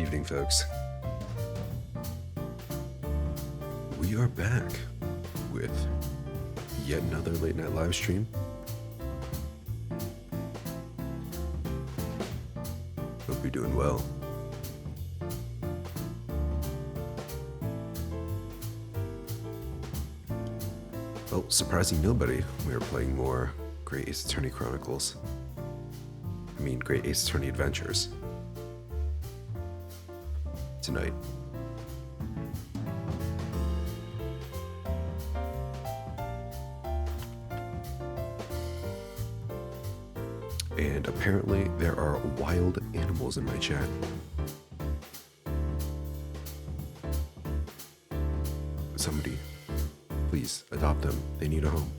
evening, folks. We are back with yet another late night live stream. Hope you're doing well. Well, surprising nobody, we are playing more Great Ace Attorney Chronicles. I mean, Great Ace Attorney Adventures. Tonight. And apparently there are wild animals in my chat. Somebody, please adopt them. They need a home.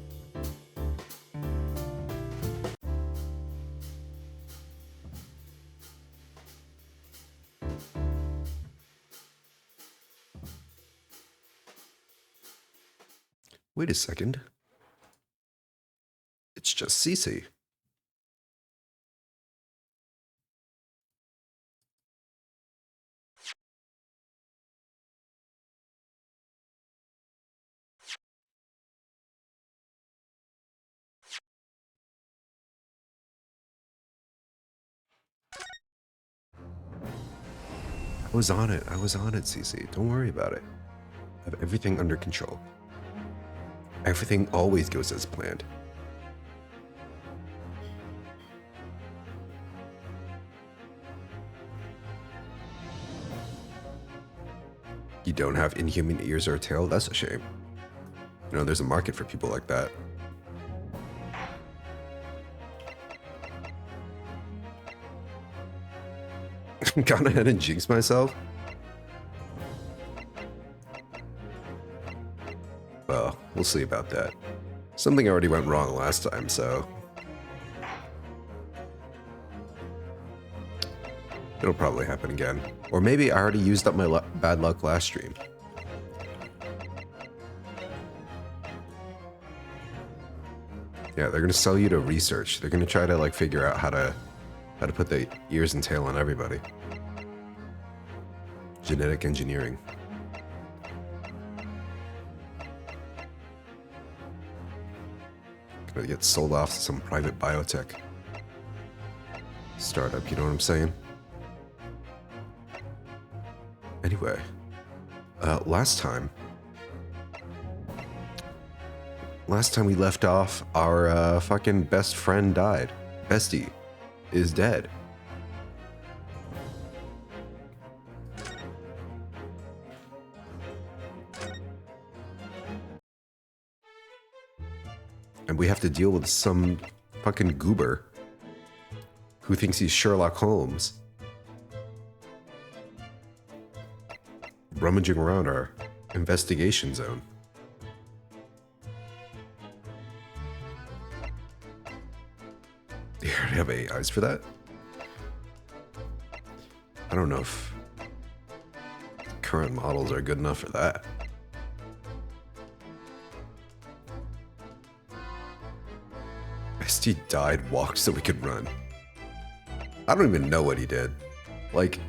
Wait a second. It's just Cece. I was on it, Cece. Don't worry about it. I have everything under control. Everything always goes as planned. You don't have inhuman ears or a tail? That's a shame. You know, there's a market for people like that. Gone ahead and jinxed myself? Well, we'll see about that. Something already went wrong last time, so... it'll probably happen again. Or maybe I already used up my bad luck last stream. Yeah, they're gonna sell you to research. They're gonna try to like figure out how to put the ears and tail on everybody. Genetic engineering. Gonna get sold off to some private biotech startup, you know what I'm saying? Anyway, last time we left off, our fucking best friend died. Bestie is dead. And we have to deal with some fucking goober who thinks he's Sherlock Holmes, rummaging around our investigation zone. You already have AIs for that? I don't know if current models are good enough for that. Bestie died, walked so we could run. I don't even know what he did. Like,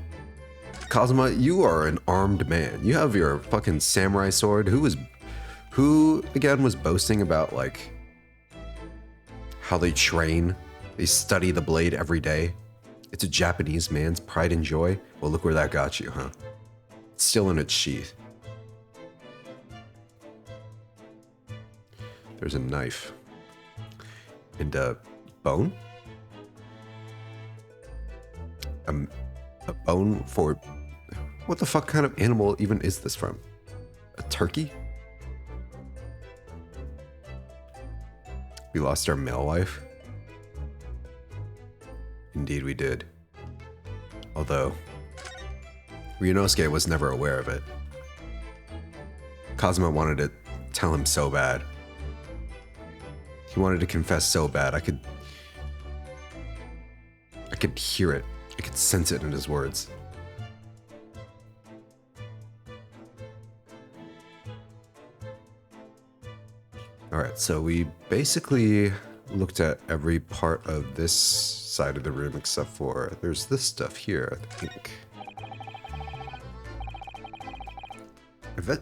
Kazuma, you are an armed man. You have your fucking samurai sword. Who again was boasting about like how they train? They study the blade every day. It's a Japanese man's pride and joy. Well, look where that got you, huh? It's still in its sheath. There's a knife. And a bone? A bone for... what the fuck kind of animal even is this from? A turkey? We lost our male wife? Indeed we did. Although, Ryunosuke was never aware of it. Kazuma wanted to tell him so bad. He wanted to confess so bad. I could hear it. I could sense it in his words. All right, so we basically looked at every part of this side of the room except for there's this stuff here, I think.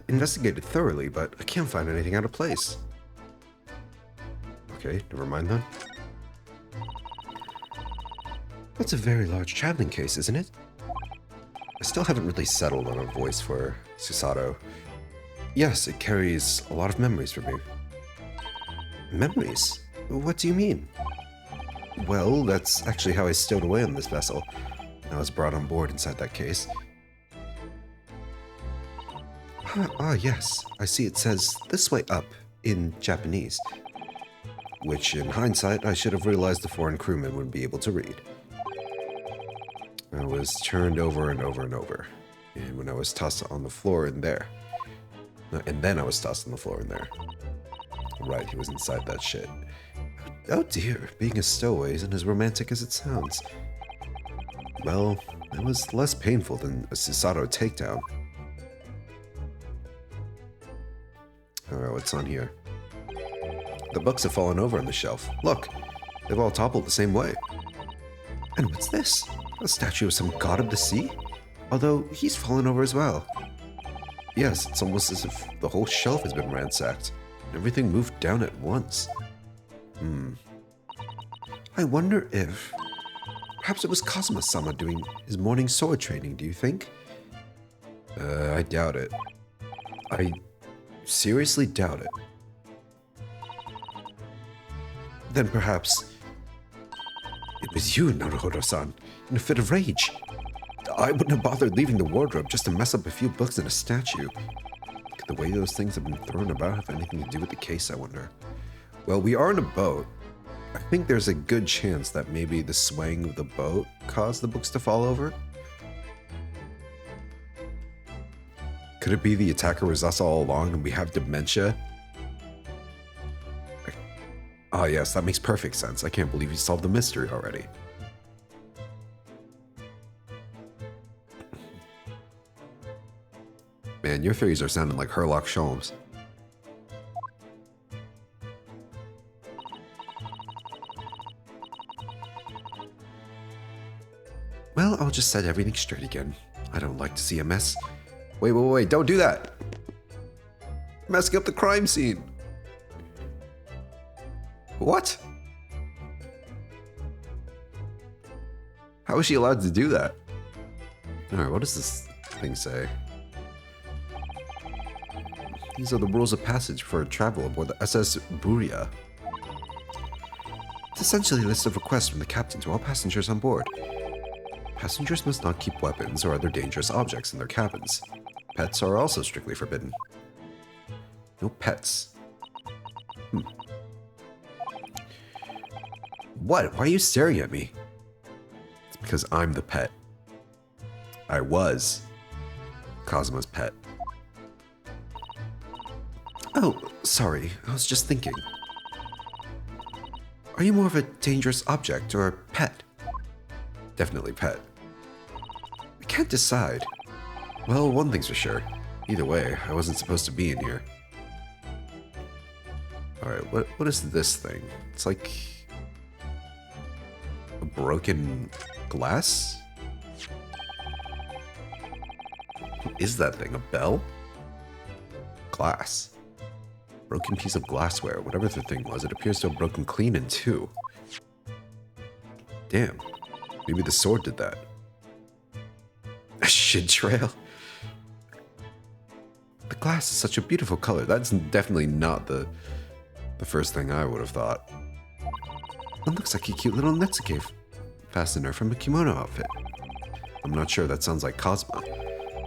investigated thoroughly, but I can't find anything out of place. Okay, never mind then. That's a very large traveling case, isn't it? I still haven't really settled on a voice for Susato. Yes, it carries a lot of memories for me. Memories? What do you mean? Well, that's actually how I stowed away on this vessel. I was brought on board inside that case. Yes. I see it says, "This way up," in Japanese. Which, in hindsight, I should have realized the foreign crewman wouldn't be able to read. I was turned over and over and over. And when I was tossed on the floor in there. And then I was tossed on the floor in there. Right, he was inside that shit. Oh dear, being a stowaway isn't as romantic as it sounds. Well, it was less painful than a Susato takedown. Alright, what's on here? The books have fallen over on the shelf. Look, they've all toppled the same way. And what's this? A statue of some god of the sea? Although, he's fallen over as well. Yes, it's almost as if the whole shelf has been ransacked. Everything moved down at once. I wonder if... Perhaps it was Kazuma-sama doing his morning sword training, do you think? I doubt it. I seriously doubt it. Then perhaps... It was you, Naruhodo-san, in a fit of rage. I wouldn't have bothered leaving the wardrobe just to mess up a few books and a statue. Could the way those things have been thrown about have anything to do with the case, I wonder? Well, we are in a boat. I think there's a good chance that maybe the swaying of the boat caused the books to fall over. Could it be the attacker was us all along and we have dementia? Ah, yes, that makes perfect sense. I can't believe you solved the mystery already. Man, your theories are sounding like Sherlock Sholmes. Well, I'll just set everything straight again. I don't like to see a mess. Wait, don't do that! Messing up the crime scene! What? How is she allowed to do that? Alright, what does this thing say? These are the rules of passage for travel aboard the SS Buria. It's essentially a list of requests from the captain to all passengers on board. Passengers must not keep weapons or other dangerous objects in their cabins. Pets are also strictly forbidden. No pets. What? Why are you staring at me? It's because I'm the pet. I was Kazuma's pet. Oh, sorry. I was just thinking. Are you more of a dangerous object or a pet? Definitely pet. I can't decide. Well, one thing's for sure. Either way, I wasn't supposed to be in here. Alright, what is this thing? It's like... a broken glass? What is that thing? A bell? Glass. Broken piece of glassware. Whatever the thing was, it appears to have broken clean in two. Damn. Maybe the sword did that. A shit trail? The glass is such a beautiful color. That's definitely not the first thing I would have thought. It looks like a cute little Netsuke fastener from a kimono outfit. I'm not sure that sounds like Kazuma.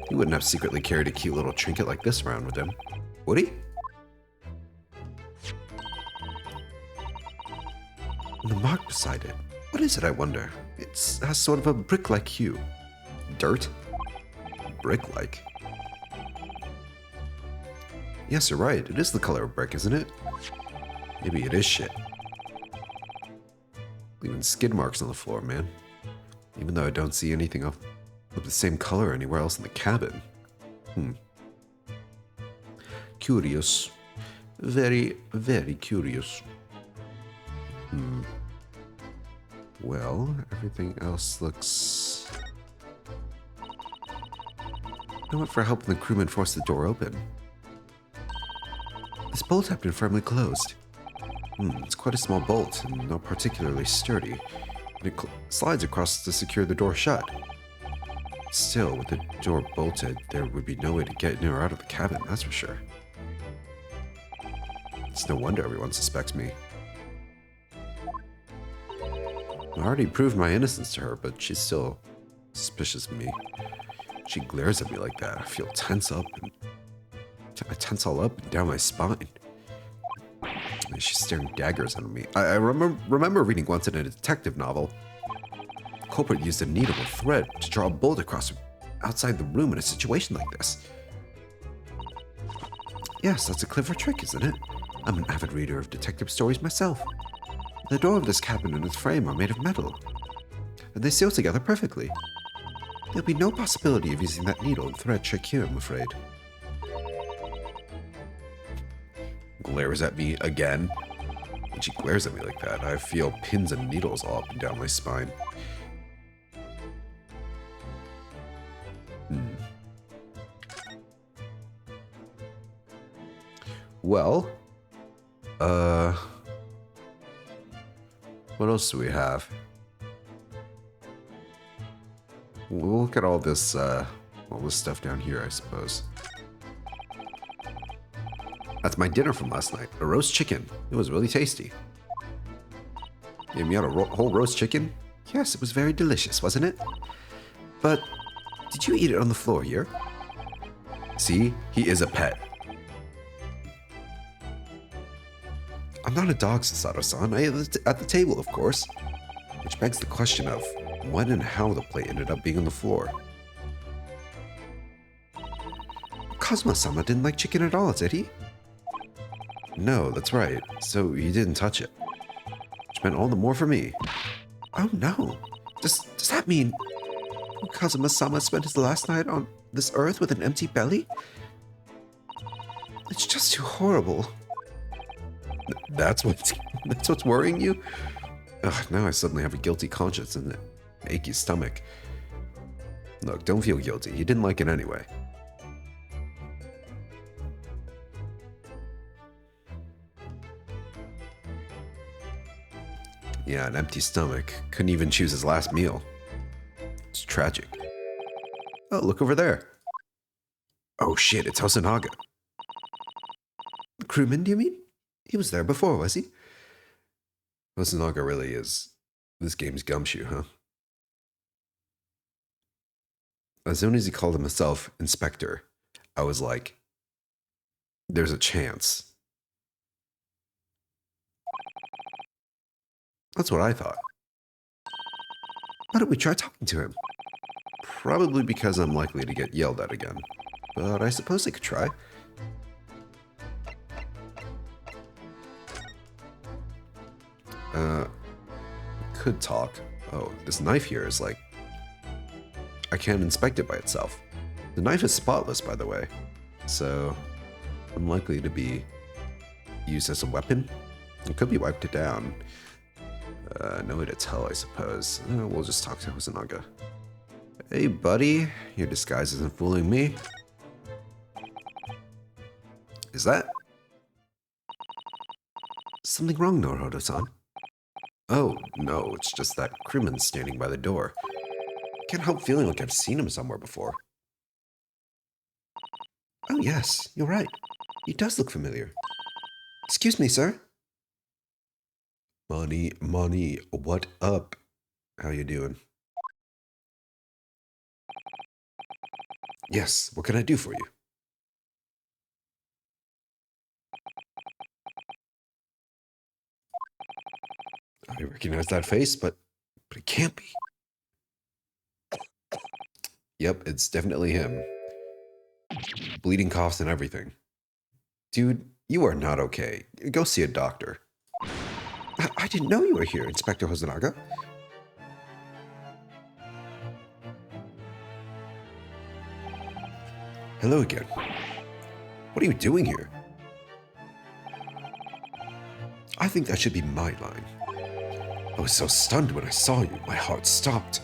He wouldn't have secretly carried a cute little trinket like this around with him. Would he? And the mark beside it. What is it, I wonder? It has sort of a brick-like hue. Dirt? Brick-like? Yes, you're right. It is the color of brick, isn't it? Maybe it is shit. Leaving skid marks on the floor, man. Even though I don't see anything of the same color anywhere else in the cabin. Curious. Very, very curious. Well, everything else looks... I went for help and the crewman forced the door open. This bolt had been firmly closed. It's quite a small bolt and not particularly sturdy. And it slides across to secure the door shut. Still, with the door bolted, there would be no way to get in or out of the cabin, that's for sure. It's no wonder everyone suspects me. I already proved my innocence to her, but she's still suspicious of me. She glares at me like that. I feel tense up and I tense all up and down my spine. And she's staring daggers at me. I remember reading once in a detective novel. The culprit used a needle and thread to draw a bolt across outside the room in a situation like this. Yes, that's a clever trick, isn't it? I'm an avid reader of detective stories myself. The door of this cabin and its frame are made of metal, and they seal together perfectly. There'll be no possibility of using that needle and thread trick here, I'm afraid. Glares at me again. When she glares at me like that, I feel pins and needles all up and down my spine. Well, what else do we have? We'll look at all this stuff down here, I suppose. That's my dinner from last night, a roast chicken. It was really tasty. You had a whole roast chicken? Yes, it was very delicious, wasn't it? But did you eat it on the floor here? See, he is a pet. I'm not a dog, Sasato-san. I ate at the table, of course. Which begs the question of when and how the plate ended up being on the floor. Kazuma-sama didn't like chicken at all, did he? No, that's right. So he didn't touch it. Which meant all the more for me. Oh no. Does that mean Kazuma-sama spent his last night on this earth with an empty belly? It's just too horrible. That's what's worrying you? Ugh, now I suddenly have a guilty conscience and an achy stomach. Look, don't feel guilty. You didn't like it anyway. Yeah, an empty stomach. Couldn't even choose his last meal. It's tragic. Oh, look over there. Oh shit, it's Hosonaga. The crewman, do you mean? He was there before, was he? Hosonaga really is this game's gumshoe, huh? As soon as he called himself Inspector, I was like, there's a chance. That's what I thought. Why don't we try talking to him? Probably because I'm likely to get yelled at again. But I suppose I could try. Could talk. Oh, this knife here is like... I can't inspect it by itself. The knife is spotless, by the way. So, unlikely to be used as a weapon. It could be wiped down. No way to tell, I suppose. We'll just talk to Hosonaga. Hey, buddy. Your disguise isn't fooling me. Is that... something wrong, Naruto-san? Oh, no, it's just that crewman standing by the door. Can't help feeling like I've seen him somewhere before. Oh, yes, you're right. He does look familiar. Excuse me, sir. Money, what up? How you doing? Yes, what can I do for you? I recognize that face, but it can't be. Yep, it's definitely him. Bleeding coughs and everything. Dude, you are not okay. Go see a doctor. I didn't know you were here, Inspector Hosonaga. Hello again. What are you doing here? I think that should be my line. I was so stunned when I saw you, my heart stopped.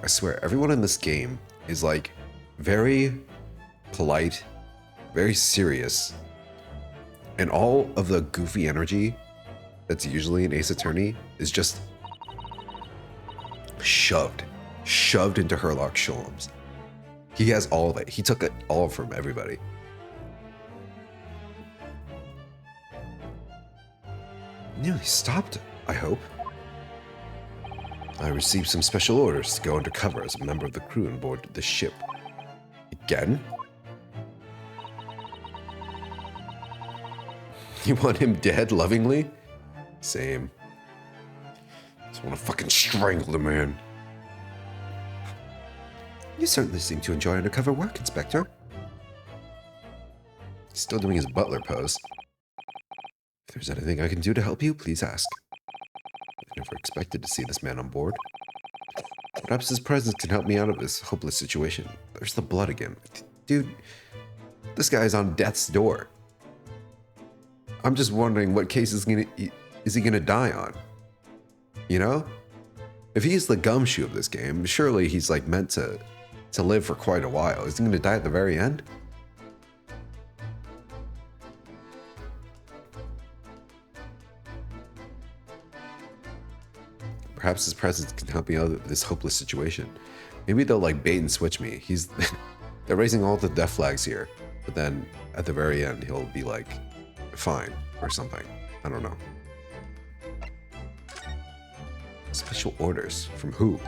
I swear, everyone in this game is like very polite, very serious, and all of the goofy energy that's usually an Ace Attorney is just shoved into Herlock Sholmes. He has all of it. He took it all from everybody. Nearly stopped, I hope. I received some special orders to go undercover as a member of the crew on board the ship. Again? You want him dead lovingly? Same. Just want to fucking strangle the man. You certainly seem to enjoy undercover work, Inspector. He's still doing his butler pose. If there's anything I can do to help you, please ask. I never expected to see this man on board. Perhaps his presence can help me out of this hopeless situation. There's the blood again. Dude, this guy's on death's door. I'm just wondering what case is he gonna die on? You know? If he's the gumshoe of this game, surely he's like meant to live for quite a while. Is he gonna die at the very end? Perhaps his presence can help me out of this hopeless situation. Maybe they'll like bait and switch me. They're raising all the death flags here, but then at the very end he'll be like, fine, or something. I don't know. Special orders? From who?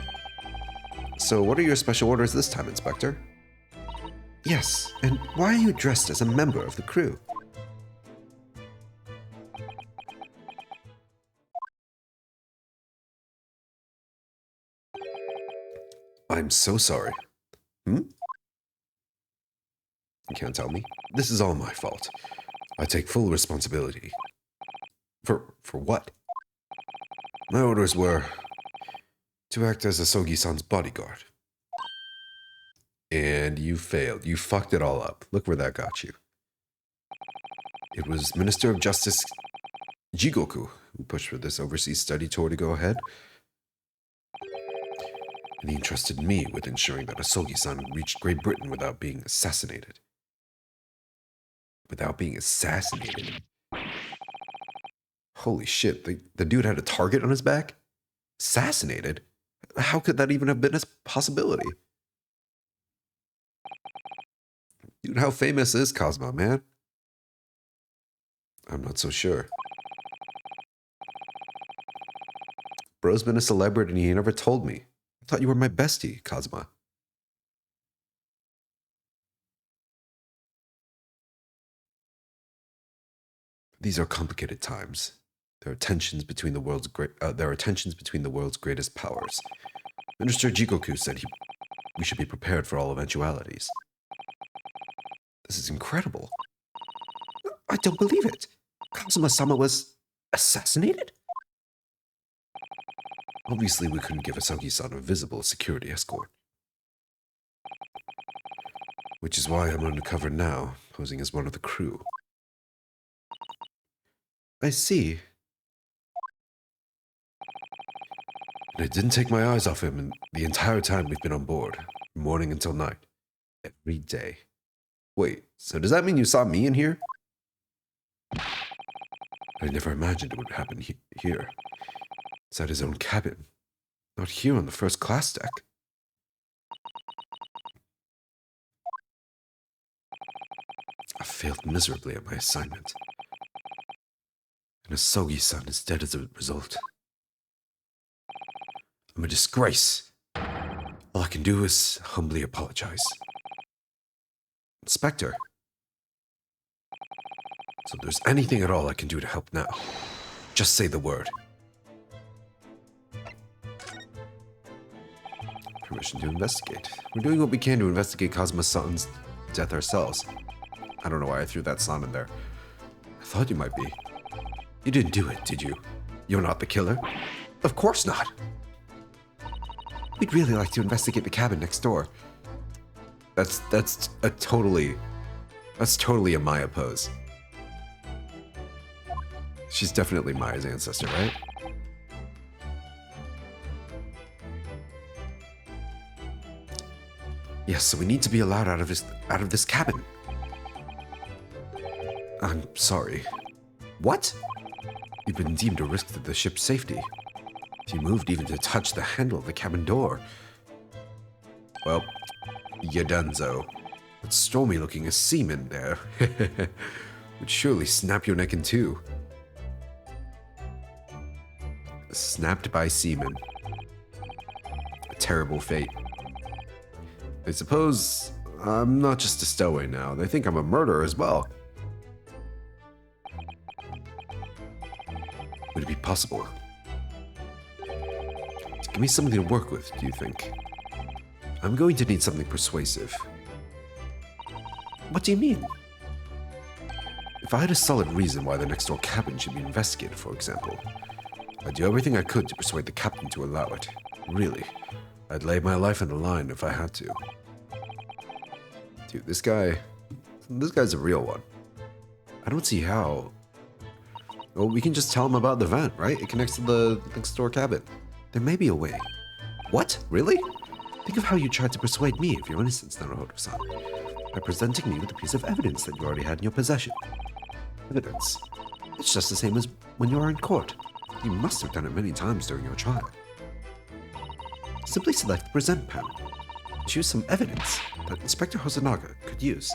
So what are your special orders this time, Inspector? Yes, and why are you dressed as a member of the crew? I'm so sorry. You can't tell me? This is all my fault. I take full responsibility. For what? My orders were to act as Asogi-san's bodyguard. And you failed. You fucked it all up. Look where that got you. It was Minister of Justice Jigoku who pushed for this overseas study tour to go ahead. And he entrusted me with ensuring that Asogi-san reached Great Britain without being assassinated. Without being assassinated? Holy shit, the dude had a target on his back? Assassinated? How could that even have been a possibility? Dude, how famous is Kazuma, man? I'm not so sure. Bro's been a celebrity and he never told me. I thought you were my bestie, Kazuma. These are complicated times. There are tensions between the world's greatest powers. Minister Jigoku said we should be prepared for all eventualities. This is incredible. I don't believe it. Kazuma-sama was assassinated? Obviously, we couldn't give Asogi-san a visible security escort. Which is why I'm undercover now, posing as one of the crew. I see. And I didn't take my eyes off him the entire time we've been on board, from morning until night. Every day. Wait, so does that mean you saw me in here? I never imagined it would happen here. Inside his own cabin. Not here on the first class deck. I failed miserably at my assignment. And Asogi-san is dead as a result. I'm a disgrace. All I can do is humbly apologize. Inspector. So if there's anything at all I can do to help now, just say the word. Permission to investigate. We're doing what we can to investigate Kazuma-san's death ourselves. I don't know why I threw that son in there. I thought you might be. You didn't do it, did you? You're not the killer? Of course not. We'd really like to investigate the cabin next door. That's totally a Maya pose. She's definitely Maya's ancestor, right? Yes, so we need to be allowed out of this cabin. I'm sorry. What? You've been deemed a risk to the ship's safety. If you moved even to touch the handle of the cabin door. Well, you're donezo. That stormy-looking seaman there would surely snap your neck in two. Snapped by seamen. A terrible fate. I suppose I'm not just a stowaway now. They think I'm a murderer as well. Would it be possible? Give me something to work with, do you think? I'm going to need something persuasive. What do you mean? If I had a solid reason why the next door cabin should be investigated, for example, I'd do everything I could to persuade the captain to allow it. Really. I'd lay my life on the line if I had to. Dude, this guy's a real one. I don't see how. Well, we can just tell him about the vent, right? It connects to the next door cabin. There may be a way. What? Really? Think of how you tried to persuade me of your innocence, Naruhodo-san, by presenting me with a piece of evidence that you already had in your possession. Evidence? It's just the same as when you are in court. You must have done it many times during your trial. Simply select the present panel. Choose some evidence that Inspector Hosonaga could use.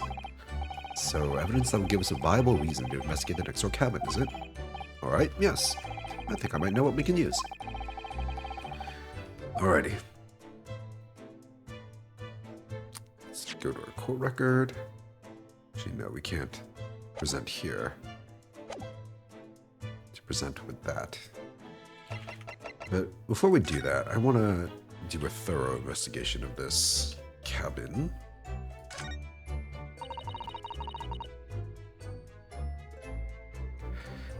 So, evidence that will give us a viable reason to investigate the next door cabin, is it? Alright, yes. I think I might know what we can use. Alrighty. Let's go to our court record. Actually, no, we can't present here. To present with that. But before we do that, I want to do a thorough investigation of this cabin.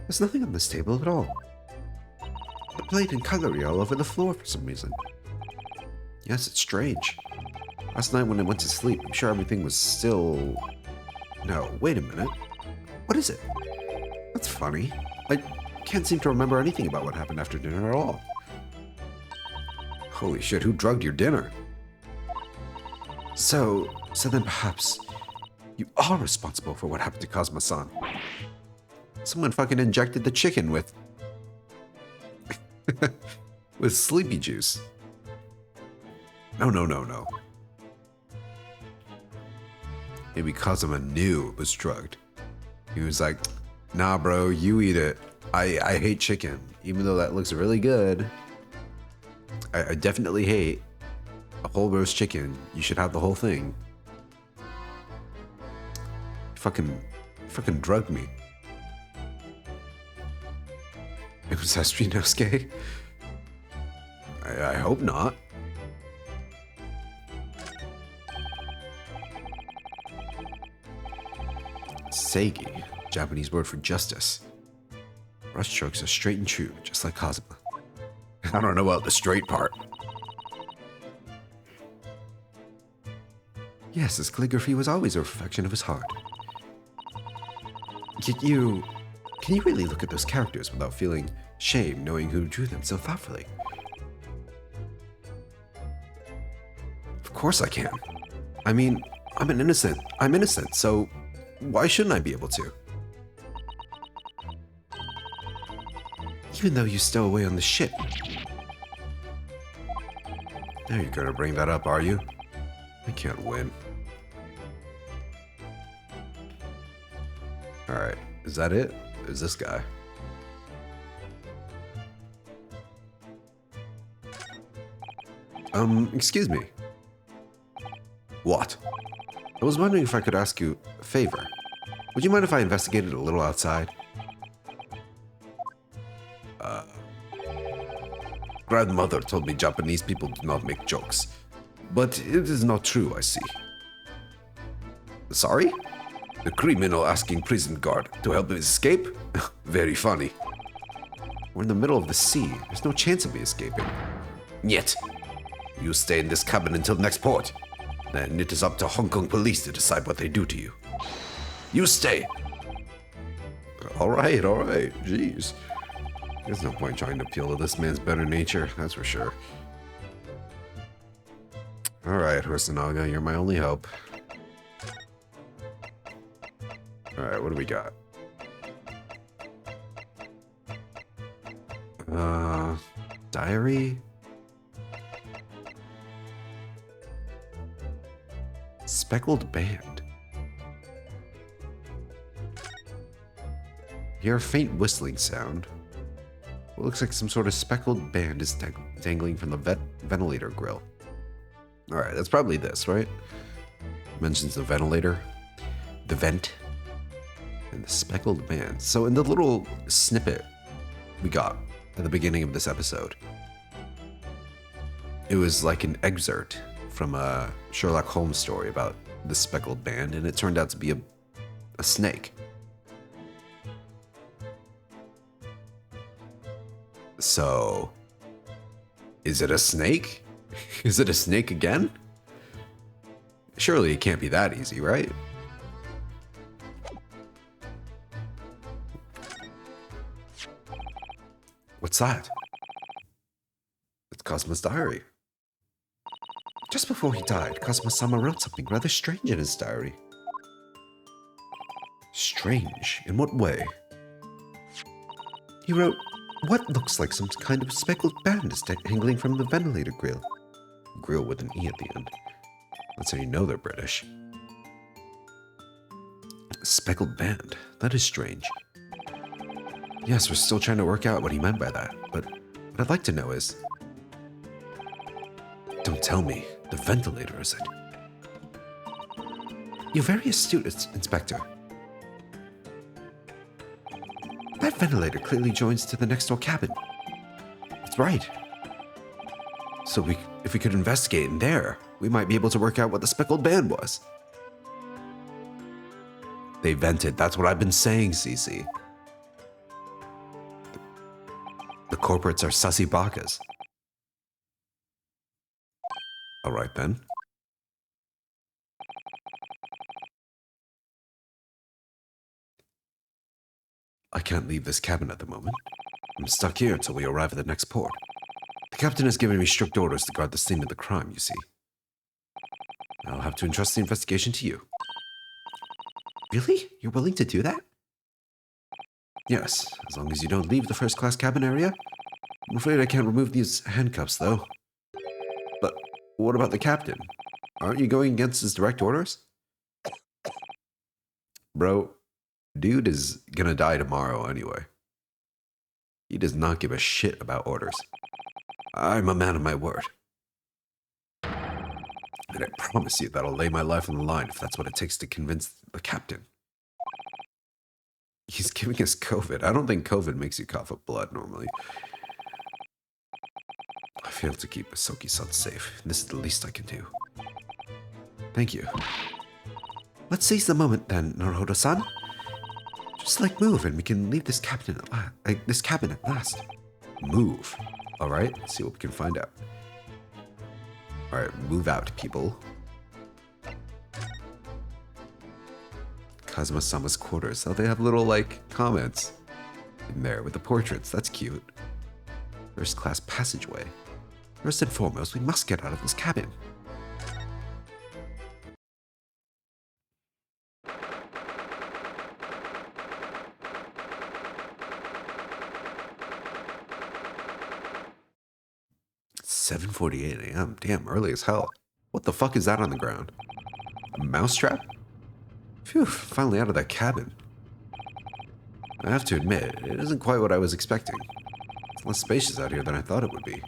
There's nothing on this table at all. A plate and cutlery all over the floor for some reason. Yes, it's strange. Last night when I went to sleep, I'm sure everything was still... No, wait a minute. What is it? That's funny. I can't seem to remember anything about what happened after dinner at all. Holy shit, who drugged your dinner? So then perhaps you are responsible for what happened to Kazuma-san. Someone fucking injected the chicken with... with sleepy juice. No. Maybe Kazuma knew it was drugged. He was like, nah bro, you eat it. I hate chicken. Even though that looks really good. I definitely hate a whole roast chicken. You should have the whole thing. Fucking drugged me. It was Sasori Inosuke? I hope not. Seigi, Japanese word for justice. Brush strokes are straight and true, just like Kazuma. I don't know about the straight part. Yes, his calligraphy was always a reflection of his heart. Yet can you really look at those characters without feeling shame knowing who drew them so thoughtfully? Of course I can. I mean, I'm innocent, so why shouldn't I be able to? Even though you stow away on the ship. Now you're gonna bring that up, are you? I can't win. Alright, is that it? Is this guy? Excuse me. What? I was wondering if I could ask you a favor. Would you mind if I investigated a little outside? Grandmother told me Japanese people do not make jokes. But it is not true, I see. Sorry? The criminal asking prison guard to help him escape? Very funny. We're in the middle of the sea. There's no chance of me escaping. Yet. You stay in this cabin until next port. Then it is up to Hong Kong police to decide what they do to you. You stay. All right. Jeez. There's no point trying to appeal to this man's better nature, that's for sure. Alright, Hosonaga, you're my only hope. Alright, what do we got? Diary? Speckled band. Hear a faint whistling sound. What looks like some sort of speckled band is dangling from the ventilator grill. Alright, that's probably this, right? Mentions the ventilator, the vent, and the speckled band. So in the little snippet we got at the beginning of this episode, it was like an excerpt from a Sherlock Holmes story about the speckled band, and it turned out to be a snake. So, is it a snake? Is it a snake again? Surely it can't be that easy, right? What's that? It's Cosmo's diary. Just before he died, Cosmo-sama wrote something rather strange in his diary. Strange? In what way? He wrote, what looks like some kind of speckled band is dangling from the ventilator grill. Grill with an E at the end. That's how you know they're British. Speckled band. That is strange. Yes, we're still trying to work out what he meant by that, but what I'd like to know is... Don't tell me. The ventilator, is it? You're very astute, Inspector. That ventilator clearly joins to the next door cabin. That's right. So if we could investigate in there, we might be able to work out what the speckled band was. They vented. That's what I've been saying, Cece. The corporates are sussy bakas. All right, then. I can't leave this cabin at the moment. I'm stuck here until we arrive at the next port. The captain has given me strict orders to guard the scene of the crime, you see. I'll have to entrust the investigation to you. Really? You're willing to do that? Yes, as long as you don't leave the first-class cabin area. I'm afraid I can't remove these handcuffs, though. But what about the captain? Aren't you going against his direct orders? Bro, dude is gonna die tomorrow anyway. He does not give a shit about orders. I'm a man of my word. And I promise you that I'll lay my life on the line if that's what it takes to convince the captain. He's giving us COVID. I don't think COVID makes you cough up blood normally. I failed to keep Asoki-san safe. This is the least I can do. Thank you. Let's seize the moment then, Naruhodo-san. Just move and we can leave this cabin at last. Move. All right, let's see what we can find out. All right, move out, people. Kazuma-sama's quarters. Oh, they have little, comments in there with the portraits. That's cute. First class passageway. First and foremost, we must get out of this cabin. It's 7:48 a.m. Damn, early as hell. What the fuck is that on the ground? A mousetrap? Phew, finally out of that cabin. I have to admit, it isn't quite what I was expecting. It's less spacious out here than I thought it would be.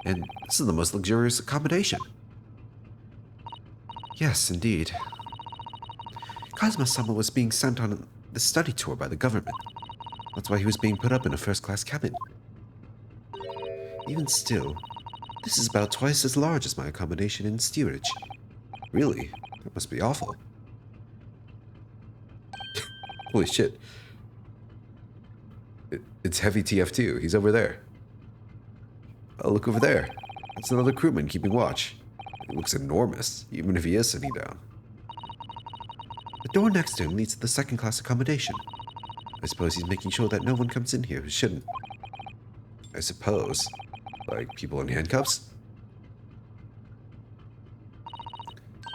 And this is the most luxurious accommodation. Yes, indeed. Kazuma-sama was being sent on the study tour by the government. That's why he was being put up in a first-class cabin. Even still, this is about twice as large as my accommodation in steerage. Really? That must be awful. Holy shit. It's Heavy TF2. He's over there. Oh, look over there. That's another crewman keeping watch. He looks enormous, even if he is sitting down. The door next to him leads to the second-class accommodation. I suppose he's making sure that no one comes in here who shouldn't. I suppose. Like people in handcuffs?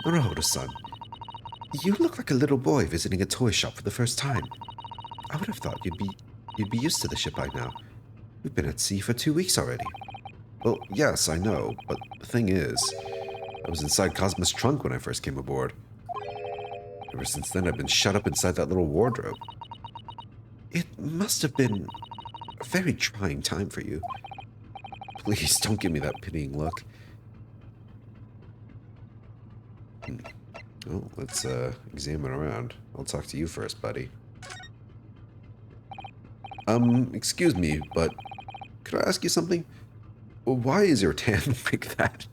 Naruto-san, you look like a little boy visiting a toy shop for the first time. I would have thought you'd be used to the ship by now. We've been at sea for 2 weeks already. Well, yes, I know, but the thing is, I was inside Cosmo's trunk when I first came aboard. Ever since then, I've been shut up inside that little wardrobe. It must have been a very trying time for you. Please don't give me that pitying look. Well, let's examine around. I'll talk to you first, buddy. Excuse me, but could I ask you something? Why is your tan like that?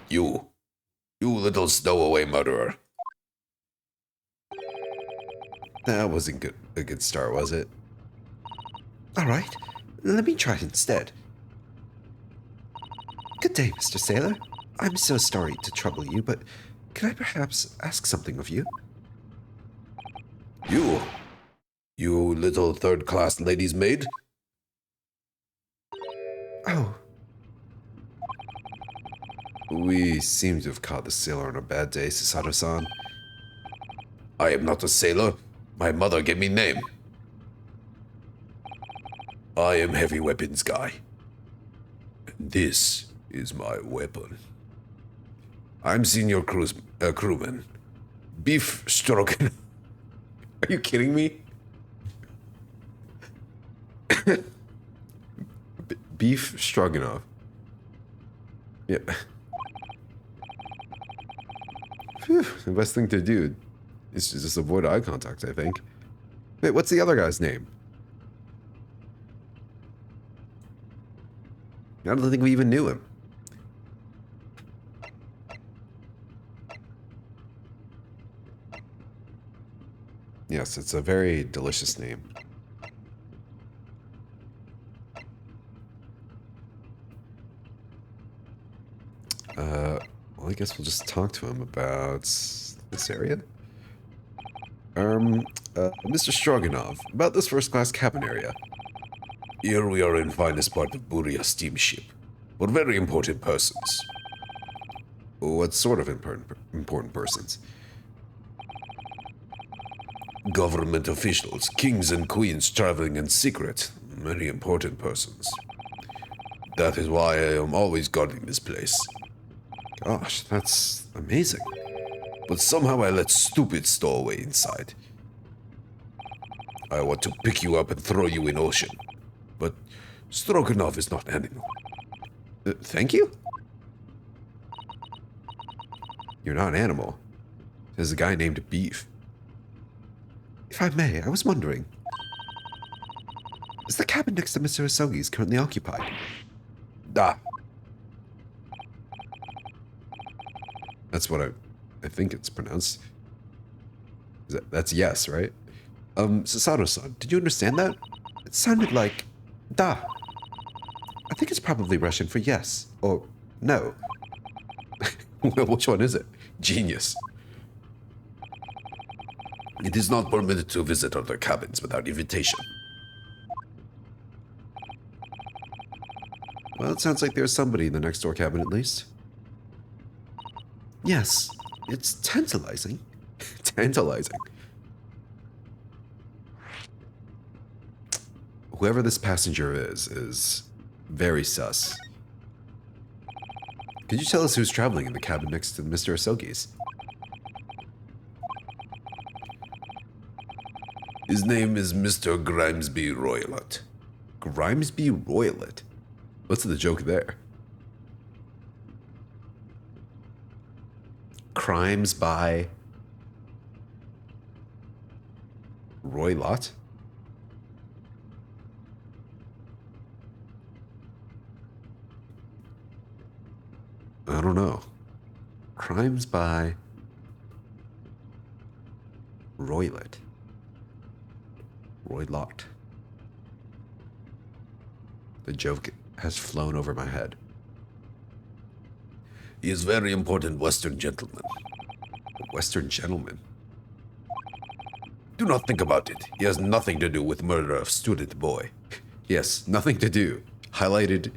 You little stowaway murderer. That wasn't a good start, was it? All right, let me try it instead. Good day, Mr. Sailor. I'm so sorry to trouble you, but could I perhaps ask something of you? You little third-class lady's maid? Oh. We seem to have caught the sailor on a bad day, Susato-san. I am not a sailor. My mother gave me name. I am heavy weapons guy. And this is my weapon. I'm senior crewman. Beef Stroganoff. Are you kidding me? Beef Stroganoff. Yeah. Phew, the best thing to do is to just avoid eye contact, I think. Wait, what's the other guy's name? I don't think we even knew him. Yes, it's a very delicious name. Well, I guess we'll just talk to him about this area. Mr. Stroganoff, about this first-class cabin area. Here we are in finest part of Buria steamship, but very important persons. What sort of important persons? Government officials, kings and queens traveling in secret, very important persons. That is why I am always guarding this place. Gosh, that's amazing. But somehow I let stupid stowaway inside. I want to pick you up and throw you in ocean. But Stroganoff is not animal. Thank you? You're not an animal. There's a guy named Beef. If I may, I was wondering. Is the cabin next to Mr. Asogi's currently occupied? Ah. That's what I think it's pronounced. That's yes, right? Susato-san, did you understand that? It sounded like da. I think it's probably Russian for yes, or no. Well, which one is it? Genius. It is not permitted to visit other cabins without invitation. Well, it sounds like there's somebody in the next door cabin at least. Yes, it's tantalizing. Tantalizing. Whoever this passenger is very sus. Could you tell us who's traveling in the cabin next to Mr. Asogi's? His name is Mr. Grimesby Roylott. Grimesby Roylott? What's the joke there? Crimes by Roylott? I don't know. Crimes by Roylott. Roylott. The joke has flown over my head. He is very important Western gentleman. Western gentleman? Do not think about it. He has nothing to do with murder of student boy. Yes, nothing to do. Highlighted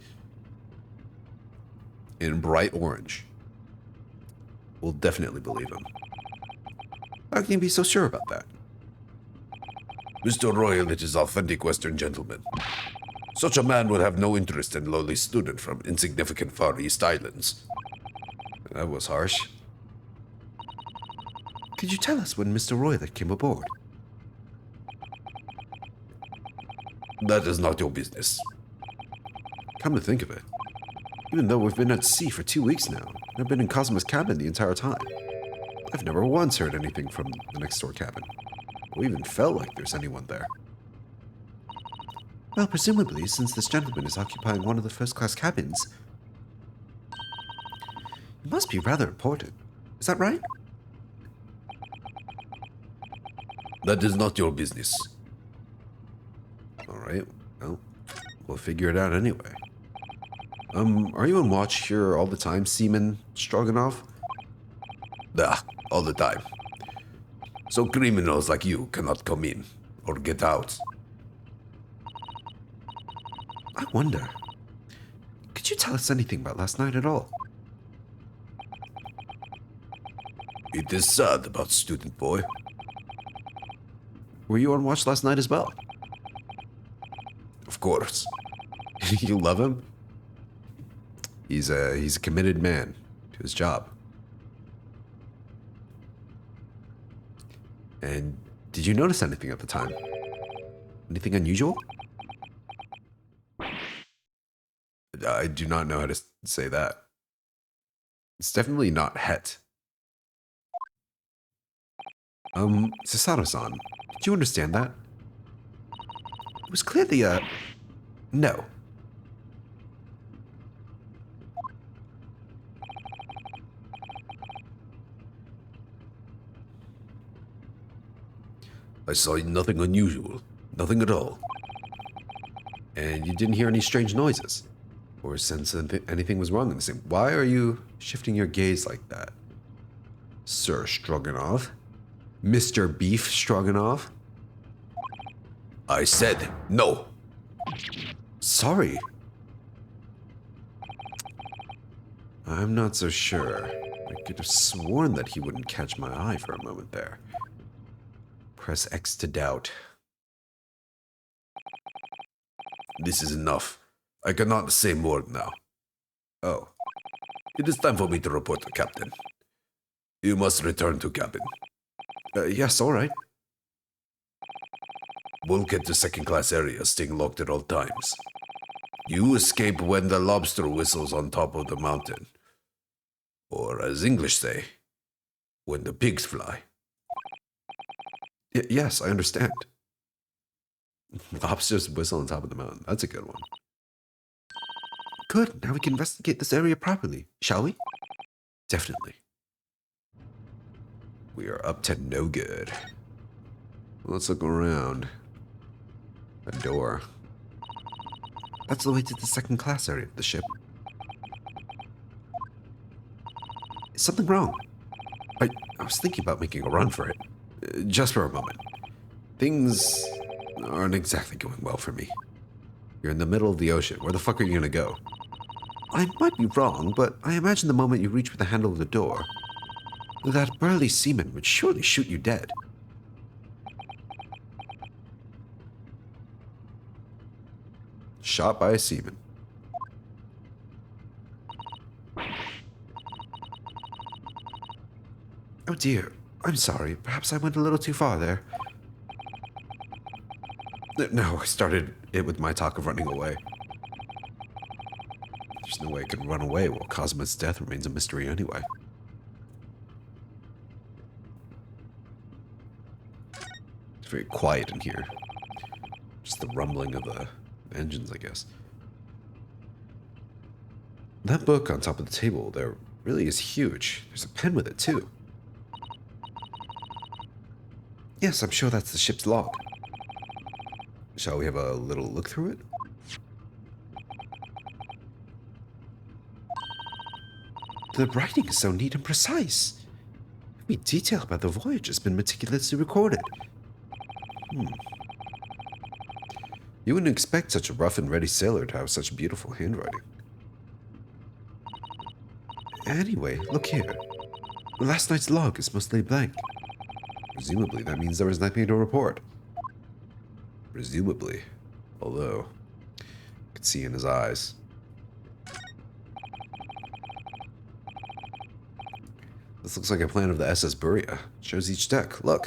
in bright orange. We'll definitely believe him. How can you be so sure about that? Mr. Royal is authentic Western gentleman. Such a man would have no interest in lowly student from insignificant Far East Islands. That was harsh. Could you tell us when Mr. Royal came aboard? That is not your business. Come to think of it, even though we've been at sea for 2 weeks now, I've been in Cosmo's cabin the entire time. I've never once heard anything from the next door cabin, or even felt like there's anyone there. Well, presumably, since this gentleman is occupying one of the first-class cabins, it must be rather important. Is that right? That is not your business. Alright, well, we'll figure it out anyway. Are you on watch here all the time, Seaman Stroganoff? All the time. So criminals like you cannot come in or get out. I wonder, could you tell us anything about last night at all? It is sad about student boy. Were you on watch last night as well? Of course. You love him? He's a committed man to his job. And did you notice anything at the time? Anything unusual? I do not know how to say that. It's definitely not het. Sasato-san, did you understand that? It was clearly no. I saw nothing unusual. Nothing at all. And you didn't hear any strange noises? Or sense anything was wrong in the scene? Why are you shifting your gaze like that? Sir Stroganoff? Mr. Beef Stroganoff? I said no. Sorry. I'm not so sure. I could have sworn that he wouldn't catch my eye for a moment there. Press X to doubt. This is enough. I cannot say more now. Oh. It is time for me to report to Captain. You must return to cabin. Yes, all right. Bulkhead to second-class area, staying locked at all times. You escape when the lobster whistles on top of the mountain. Or, as English say, when the pigs fly. Yes, I understand. Lobsters whistle on top of the mountain. That's a good one. Good, now we can investigate this area properly, shall we? Definitely. We are up to no good. Let's look around. A door. That's the way to the second class area of the ship. Is something wrong? I was thinking about making a run for it. Just for a moment. Things aren't exactly going well for me. You're in the middle of the ocean. Where the fuck are you gonna go? I might be wrong, but I imagine the moment you reach for the handle of the door, that burly seaman would surely shoot you dead. Shot by a seaman. Oh dear, I'm sorry. Perhaps I went a little too far there. No, I started it with my talk of running away. There's no way I can run away while Cosmo's death remains a mystery anyway. It's very quiet in here. Just the rumbling of the engines, I guess. That book on top of the table there really is huge. There's a pen with it, too. Yes, I'm sure that's the ship's log. Shall we have a little look through it? The writing is so neat and precise. Every detail about the voyage has been meticulously recorded. You wouldn't expect such a rough and ready sailor to have such beautiful handwriting. Anyway, look here. Last night's log is mostly blank. Presumably, that means there was nothing to report. Presumably. Although, I could see in his eyes. This looks like a plan of the SS Buria. Shows each deck. Look.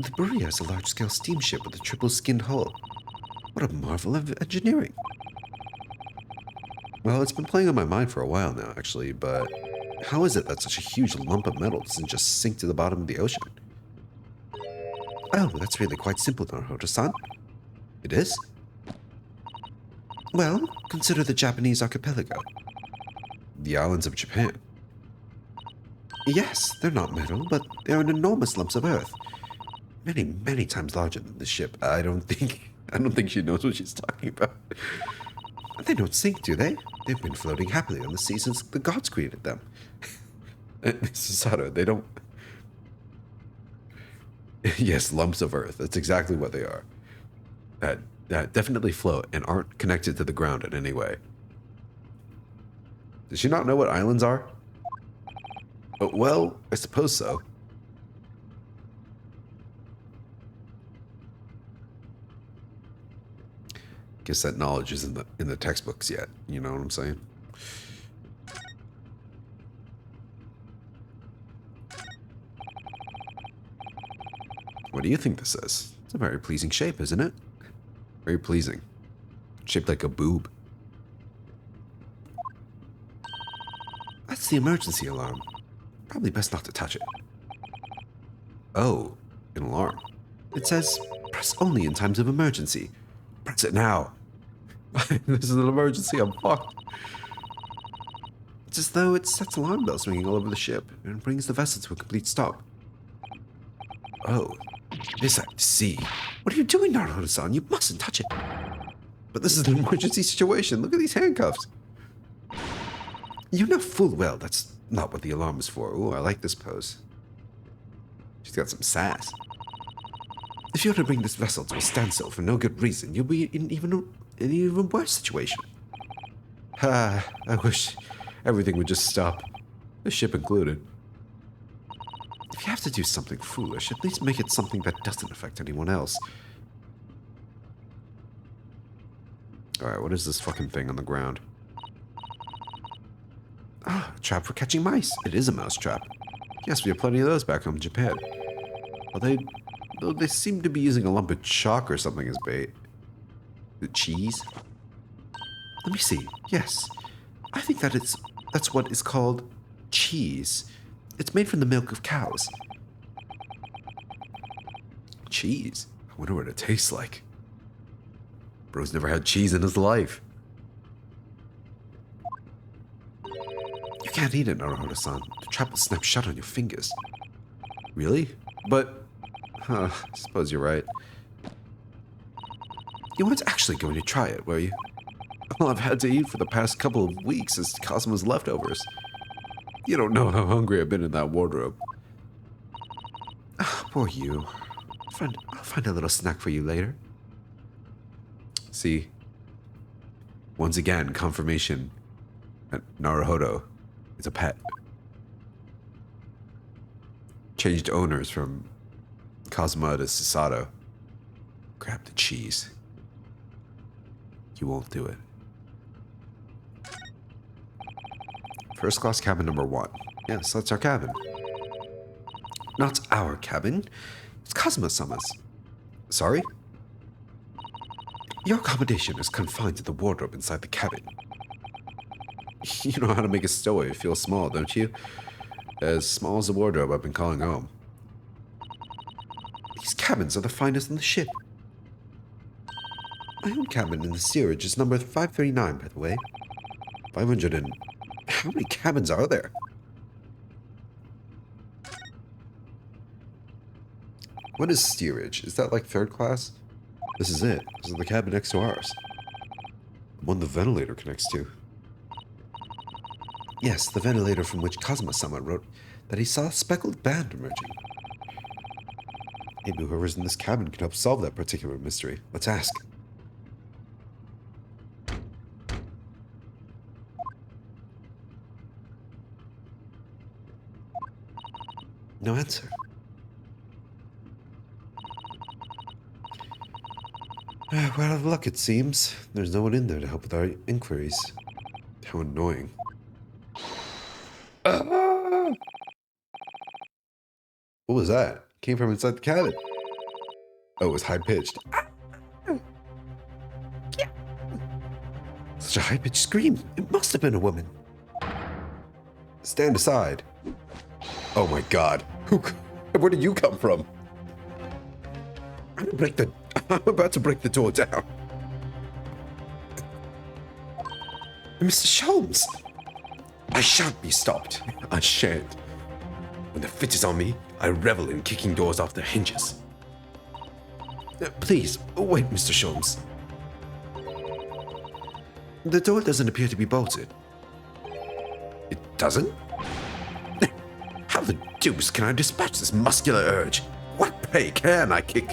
The Buria is a large-scale steamship with a triple-skinned hull. What a marvel of engineering. Well, it's been playing on my mind for a while now, actually, but how is it that such a huge lump of metal doesn't just sink to the bottom of the ocean? Oh, that's really quite simple, Naruto-san. It is? Well, consider the Japanese archipelago. The islands of Japan. Yes, they're not metal, but they're in enormous lumps of earth. Many, many times larger than the ship. I don't think she knows what she's talking about. They don't sink, do they? They've been floating happily on the sea since the gods created them. Susato, they don't... Yes, lumps of earth. That's exactly what they are. That definitely float and aren't connected to the ground in any way. Does she not know what islands are? Well, I suppose so. Guess that knowledge isn't in the textbooks yet. You know what I'm saying? What do you think this is? It's a very pleasing shape, isn't it? Very pleasing. Shaped like a boob. That's the emergency alarm. Probably best not to touch it. Oh, an alarm. It says, press only in times of emergency. Press it now. This is an emergency, I'm fucked. It's as though it sets alarm bells ringing all over the ship and brings the vessel to a complete stop. Oh, this I see. What are you doing, Naruto-san? You mustn't touch it. But this is an emergency situation. Look at these handcuffs. You know full well that's not what the alarm is for. Ooh, I like this pose. She's got some sass. If you're to bring this vessel to a standstill for no good reason, you'll be in an even worse situation. I wish everything would just stop. The ship included. If you have to do something foolish, at least make it something that doesn't affect anyone else. Alright, what is this fucking thing on the ground? Ah, a trap for catching mice. It is a mouse trap. Yes, we have plenty of those back home in Japan. Though they seem to be using a lump of chalk or something as bait. The cheese? Let me see. Yes. I think that's what is called cheese. It's made from the milk of cows. Cheese? I wonder what it tastes like. Bro's never had cheese in his life. You can't eat it, Naruto-san. The trap will snap shut on your fingers. Really? But... I suppose you're right. You weren't actually going to try it, were you? All I've had to eat for the past couple of weeks is Cosmo's leftovers. You don't know how hungry I've been in that wardrobe. Oh, poor you. Friend, I'll find a little snack for you later. See? Once again, confirmation that Naruhodo is a pet. Changed owners from Kazuma to Susato. Grab the cheese. You won't do it. First class cabin number 1. Yes, that's our cabin. Not our cabin. It's Kazuma-sama's. Sorry? Your accommodation is confined to the wardrobe inside the cabin. You know how to make a stowaway feel small, don't you? As small as the wardrobe I've been calling home. These cabins are the finest in the ship. My own cabin in the steerage is number 539, by the way. 500 and... How many cabins are there? What is steerage? Is that like third class? This is it. This is the cabin next to ours. The one the ventilator connects to. Yes, the ventilator from which Kazuma-sama wrote that he saw a speckled band emerging. Maybe whoever's in this cabin can help solve that particular mystery. Let's ask. No answer. We're out of luck, it seems. There's no one in there to help with our inquiries. How annoying. What was that? Came from inside the cabin. Oh, it was high-pitched. Such a high-pitched scream. It must have been a woman. Stand aside. Oh my god. Where did you come from? I'm about to break the door down. Mr. Sholmes! I shan't be stopped. I shan't. When the fit is on me, I revel in kicking doors off their hinges. Please, wait, Mr. Sholmes. The door doesn't appear to be bolted. It doesn't? How the deuce can I dispatch this muscular urge? What pay can I kick?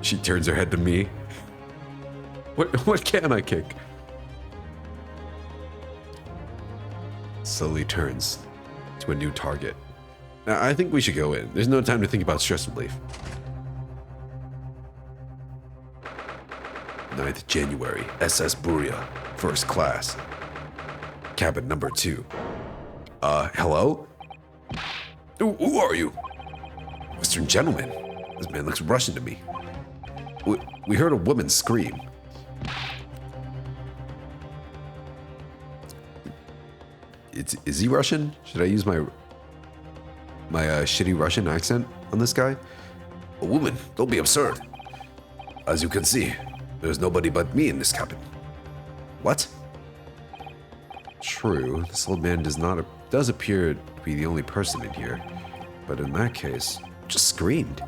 She turns her head to me. What can I kick? Slowly turns to a new target. Now, I think we should go in. There's no time to think about stress relief. 9th January, SS Buria, first class. Cabin number 2. Hello? Who are you? Western gentleman. This man looks Russian to me. We heard a woman scream. Is he Russian? Should I use my shitty Russian accent on this guy? A woman? Don't be absurd. As you can see, there's nobody but me in this cabin. What? True, this old man does appear to be the only person in here, but in that case, just screamed.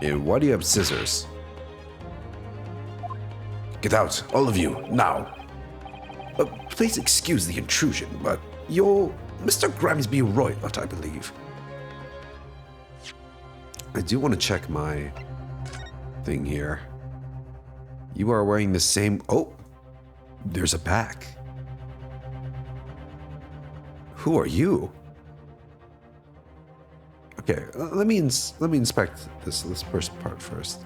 And why do you have scissors? Get out, all of you, now. Please excuse the intrusion, but you're Mr. Grimsby Roylott, I believe. I do want to check my thing here. You are wearing the same... Oh, there's a back. Who are you? Okay, let me inspect this first part first.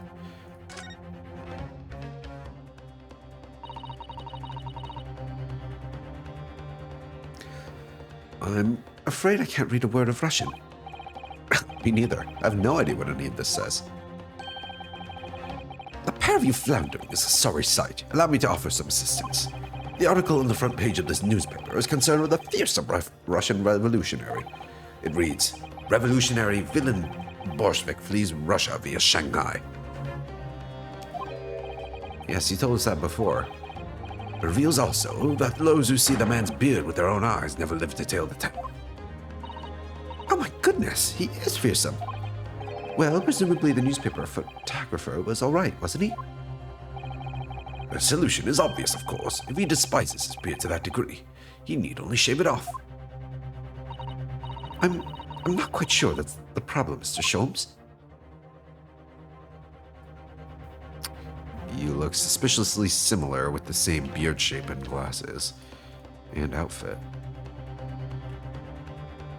I'm afraid I can't read a word of Russian. Me neither. I have no idea what any of this says. A pair of you floundering is a sorry sight. Allow me to offer some assistance. The article on the front page of this newspaper is concerned with a fearsome Russian revolutionary. It reads, Revolutionary villain Bolshevik flees Russia via Shanghai. Yes, you told us that before. It reveals also that those who see the man's beard with their own eyes never live to tell the tale. Oh my goodness, he is fearsome. Well, presumably the newspaper photographer was all right, wasn't he? The solution is obvious, of course. If he despises his beard to that degree, he need only shave it off. I'm not quite sure that's the problem, Mr. Sholmes. You look suspiciously similar with the same beard shape and glasses and outfit.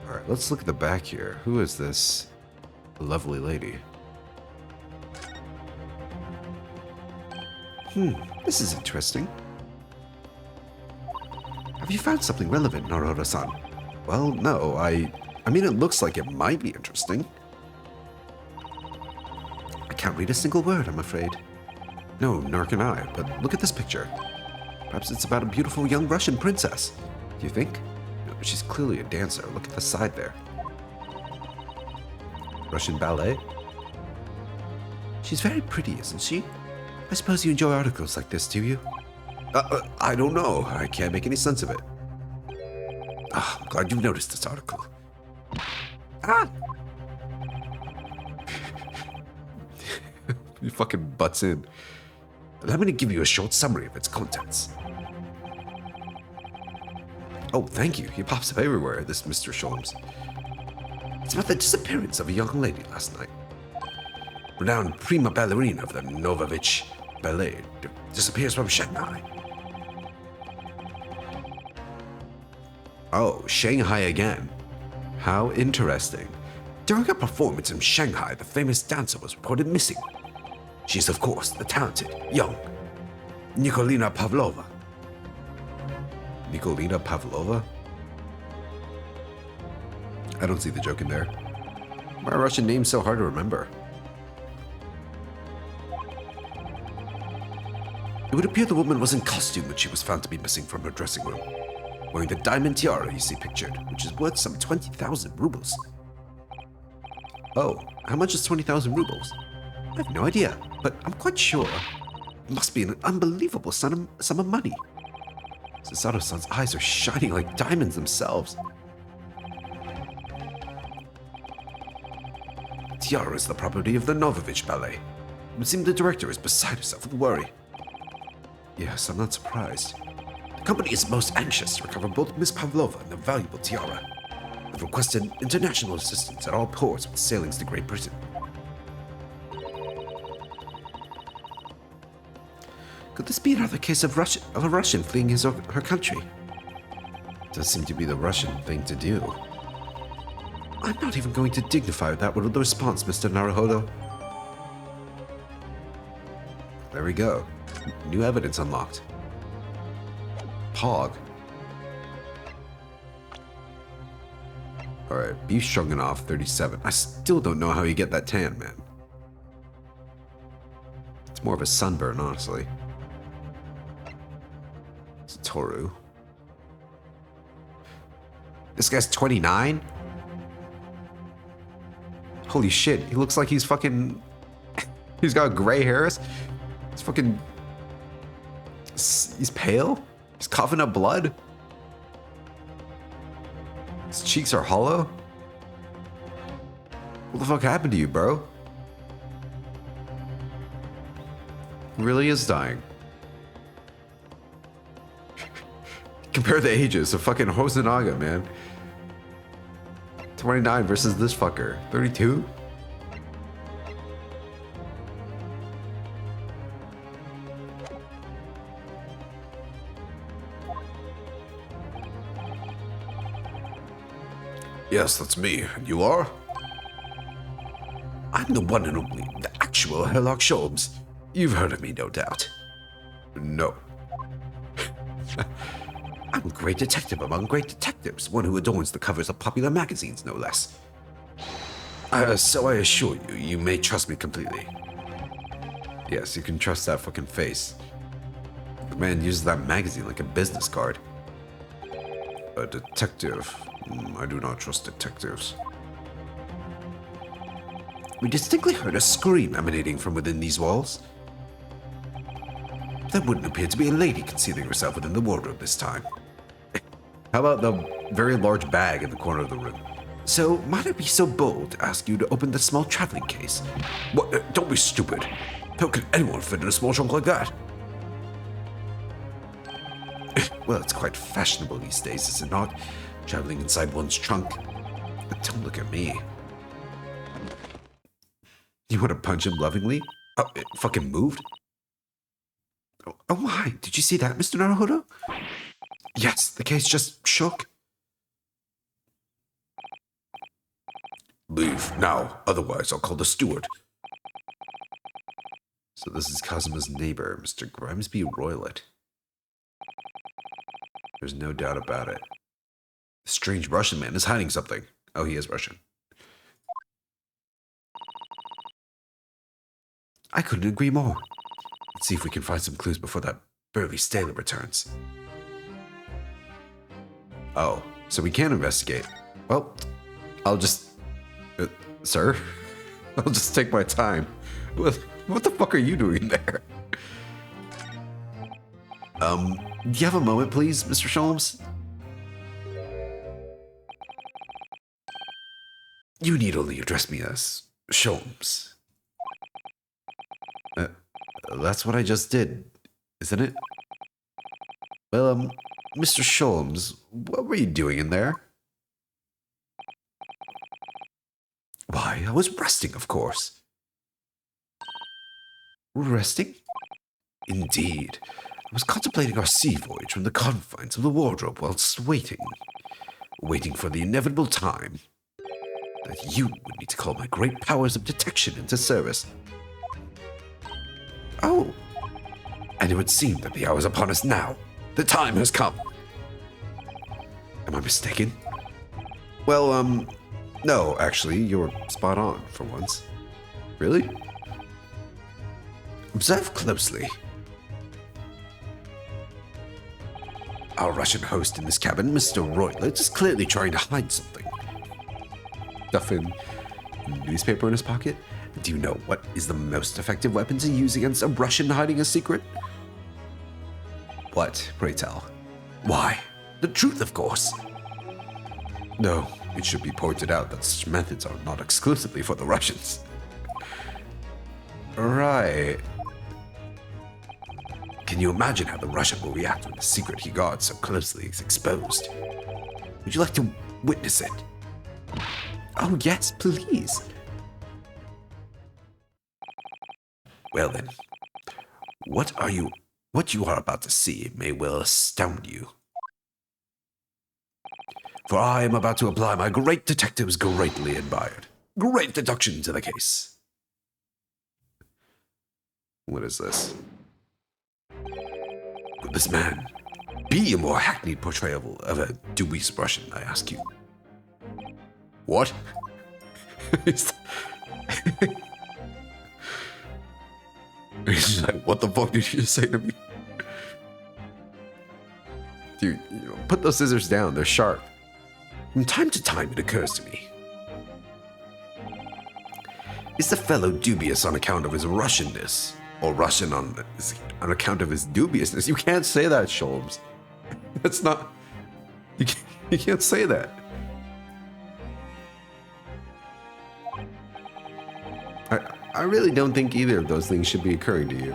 Alright, let's look at the back here. Who is this lovely lady? This is interesting. Have you found something relevant, Naruto-san? Well, no, I mean, it looks like it might be interesting. I can't read a single word, I'm afraid. No, nor can I, but look at this picture. Perhaps it's about a beautiful young Russian princess. Do you think? No, she's clearly a dancer. Look at the side there. Russian ballet? She's very pretty, isn't she? I suppose you enjoy articles like this, do you? I don't know. I can't make any sense of it. I'm glad you've noticed this article. He fucking butts in. Allow me to give you a short summary of its contents. Oh, thank you. He pops up everywhere, this Mr. Sholmes. It's about the disappearance of a young lady last night. Renowned prima ballerina of the Novovich Ballet disappears from Shanghai. Oh, Shanghai again. How interesting. During a performance in Shanghai, the famous dancer was reported missing. She is, of course, the talented, young Nikolina Pavlova. Nikolina Pavlova? I don't see the joke in there. Why are Russian names so hard to remember? It would appear the woman was in costume when she was found to be missing from her dressing room, wearing the diamond tiara you see pictured, which is worth some 20,000 rubles. Oh, how much is 20,000 rubles? I have no idea, but I'm quite sure it must be an unbelievable sum of money. Susato-san's eyes are shining like diamonds themselves. The tiara is the property of the Novovich Ballet. It would seem the director is beside herself with worry. Yes, I'm not surprised. The company is most anxious to recover both Miss Pavlova and the valuable tiara. We've requested international assistance at all ports with sailings to Great Britain. Could this be another case of a Russian fleeing his or her country? Does seem to be the Russian thing to do. I'm not even going to dignify that with a response, Mr. Naruhodo. There we go. New evidence unlocked. Pog. Alright, beef stroganoff 37. I still don't know how you get that tan, man. It's more of a sunburn, honestly. It's a Toru. This guy's 29? Holy shit, he looks like he's fucking... He's got gray hairs. He's fucking... He's pale. He's coughing up blood. His cheeks are hollow. What the fuck happened to you, bro? He really is dying. Compare the ages of fucking Hosonaga, man. 29 versus this fucker. 32? Yes, that's me. And you are? I'm the one and only, the actual Herlock Sholmes. You've heard of me, no doubt. No. I'm a great detective among great detectives, one who adorns the covers of popular magazines, no less. So I assure you, you may trust me completely. Yes, you can trust that fucking face. The man uses that magazine like a business card. A detective? I do not trust detectives. We distinctly heard a scream emanating from within these walls. There wouldn't appear to be a lady concealing herself within the wardrobe this time. How about the very large bag in the corner of the room? So, might I be so bold to ask you to open the small traveling case? What? Don't be stupid. How could anyone fit in a small trunk like that? Well, it's quite fashionable these days, is it not? Traveling inside one's trunk. But don't look at me. You want to punch him lovingly? Oh, it fucking moved? Oh my, did you see that, Mr. Naruhodo? Yes, the case just shook. Leave now, otherwise I'll call the steward. So this is Kazuma's neighbor, Mr. Grimesby Roylett. There's no doubt about it. The strange Russian man is hiding something. Oh, he is Russian. I couldn't agree more. Let's see if we can find some clues before that burly Stala returns. Oh, so we can investigate. Well, I'll just... sir? I'll just take my time. What the fuck are you doing there? Do you have a moment, please, Mr. Sholmes? You need only address me as Sholmes. That's what I just did, isn't it? Well, Mr. Sholmes, what were you doing in there? Why, I was resting, of course. Resting? Indeed. I was contemplating our sea voyage from the confines of the wardrobe whilst waiting for the inevitable time that you would need to call my great powers of detection into service. Oh, and it would seem that the hour is upon us now. The time has come. Am I mistaken? Well, no, actually, you're spot on for once. Really? Observe closely. Our Russian host in this cabin, Mr. Roylett, is clearly trying to hide something. Stuffing newspaper in his pocket? Do you know what is the most effective weapon to use against a Russian hiding a secret? What, pray tell? Why? The truth, of course. No, it should be pointed out that such methods are not exclusively for the Russians. Right. Can you imagine how the Russian will react when the secret he guards so closely is exposed? Would you like to witness it? Oh, yes, please. Well then, what you are about to see may well astound you. For I am about to apply my great detective's greatly admired great deduction to the case. What is this? Could this man be a more hackneyed portrayal of a dubious Russian, I ask you? What? He's like, what the fuck did you just say to me? Dude, put those scissors down. They're sharp. From time to time, it occurs to me. Is the fellow dubious on account of his Russianness? Or Russian on account of his dubiousness? You can't say that, Sholmes. That's not... You can't say that. I really don't think either of those things should be occurring to you.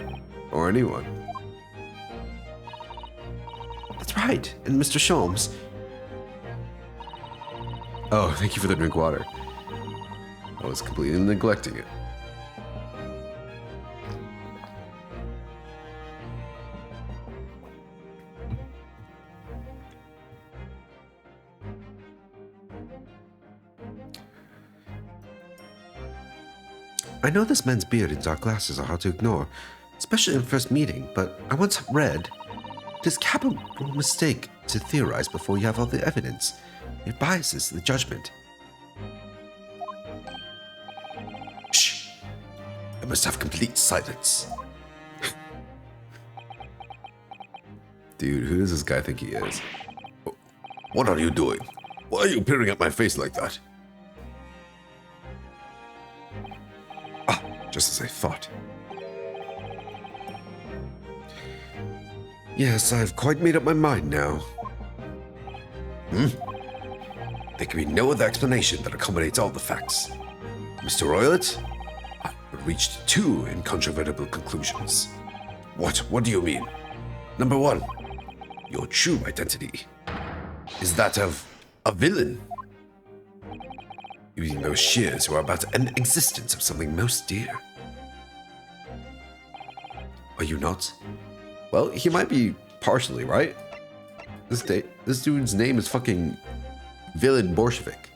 Or anyone. That's right. And Mr. Sholmes... Oh, thank you for the drink water. I was completely neglecting it. I know this man's beard and dark glasses are hard to ignore, especially in first meeting, but I once read, it is capital mistake to theorize before you have all the evidence. It biases the judgment. Shh! I must have complete silence. Dude, who does this guy think he is? What are you doing? Why are you peering at my face like that? Just as I thought. Yes, I've quite made up my mind now. There can be no other explanation that accommodates all the facts. Mr. Roylett, I've reached two incontrovertible conclusions. What do you mean? Number one, your true identity is that of a villain. Using those shears who are about to end the existence of something most dear. Are you not? Well, he might be partially, right? This dude's name is fucking Villain Bolshevik.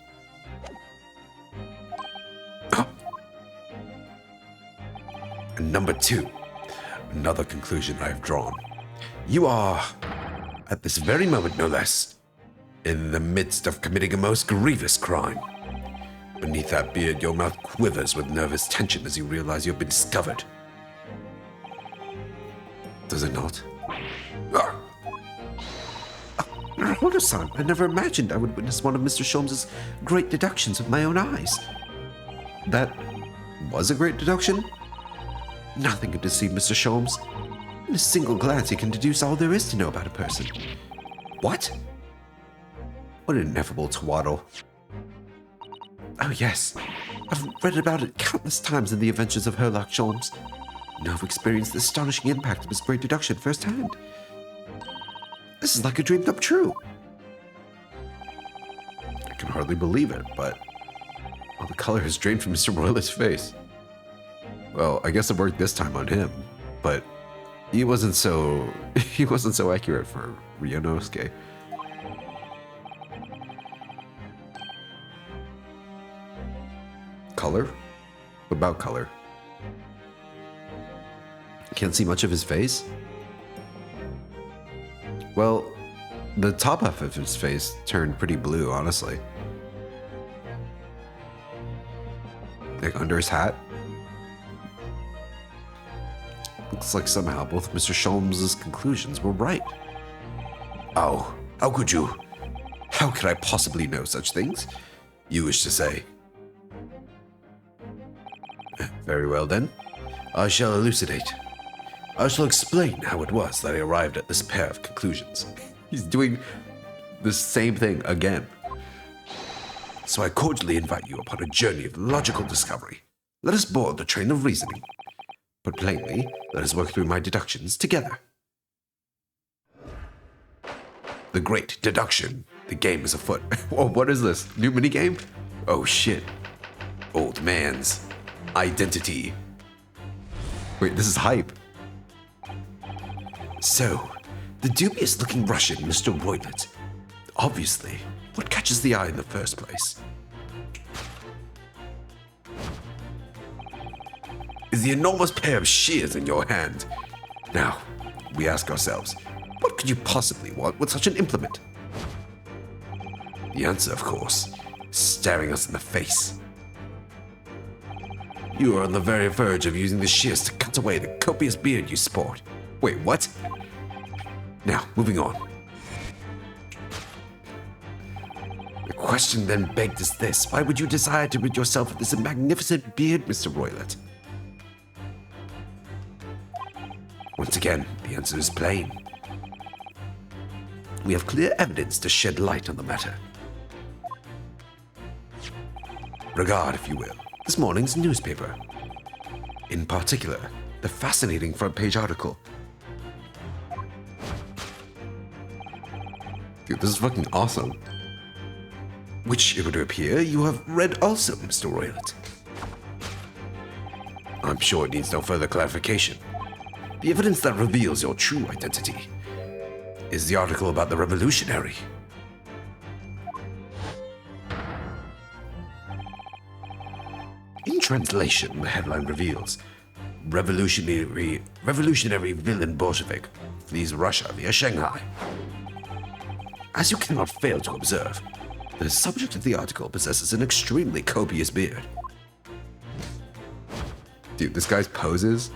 And number two, another conclusion I have drawn. You are, at this very moment no less, in the midst of committing a most grievous crime. Beneath that beard, your mouth quivers with nervous tension as you realize you have been discovered. Does it not? Hold-san, I never imagined I would witness one of Mr. Sholmes' great deductions with my own eyes. That was a great deduction? Nothing can deceive Mr. Sholmes. In a single glance, he can deduce all there is to know about a person. What? What an ineffable twaddle. Oh yes, I've read about it countless times in the adventures of Herlock Sholmes. Now I've experienced the astonishing impact of his great deduction firsthand. This is like a dream come true. I can hardly believe it, but... Well, the color has drained from Mr. Roylett's face. Well, I guess it worked this time on him, but he wasn't so he wasn't so accurate for Ryunosuke. Color? What about color? Can't see much of his face? Well, the top half of his face turned pretty blue, honestly. Like under his hat. Looks like somehow both Mr. Sholmes' conclusions were right. Oh, how could you? How could I possibly know such things? You wish to say. Very well then. I shall elucidate. I shall explain how it was that I arrived at this pair of conclusions. He's doing the same thing again. So I cordially invite you upon a journey of logical discovery. Let us board the train of reasoning. Put plainly, let us work through my deductions together. The great deduction. The game is afoot. Oh, what is this? New minigame? Oh shit. Old man's identity. Wait, this is hype. So, the dubious-looking Russian, Mr. Roylett. Obviously, what catches the eye in the first place is the enormous pair of shears in your hand. Now, we ask ourselves, what could you possibly want with such an implement? The answer, of course, is staring us in the face. You are on the very verge of using the shears to cut away the copious beard you sport. Wait, what? Now, moving on. The question then begged is this: why would you desire to rid yourself of this magnificent beard, Mr. Roylett? Once again, the answer is plain. We have clear evidence to shed light on the matter. Regard, if you will, this morning's newspaper. In particular, the fascinating front page article. Dude, this is fucking awesome. Which, it would appear, you have read also, Mr. Roylett. I'm sure it needs no further clarification. The evidence that reveals your true identity is the article about the revolutionary. In translation, the headline reveals: Revolutionary villain Bolshevik flees Russia via Shanghai. As you cannot fail to observe, the subject of the article possesses an extremely copious beard. Dude, this guy's poses.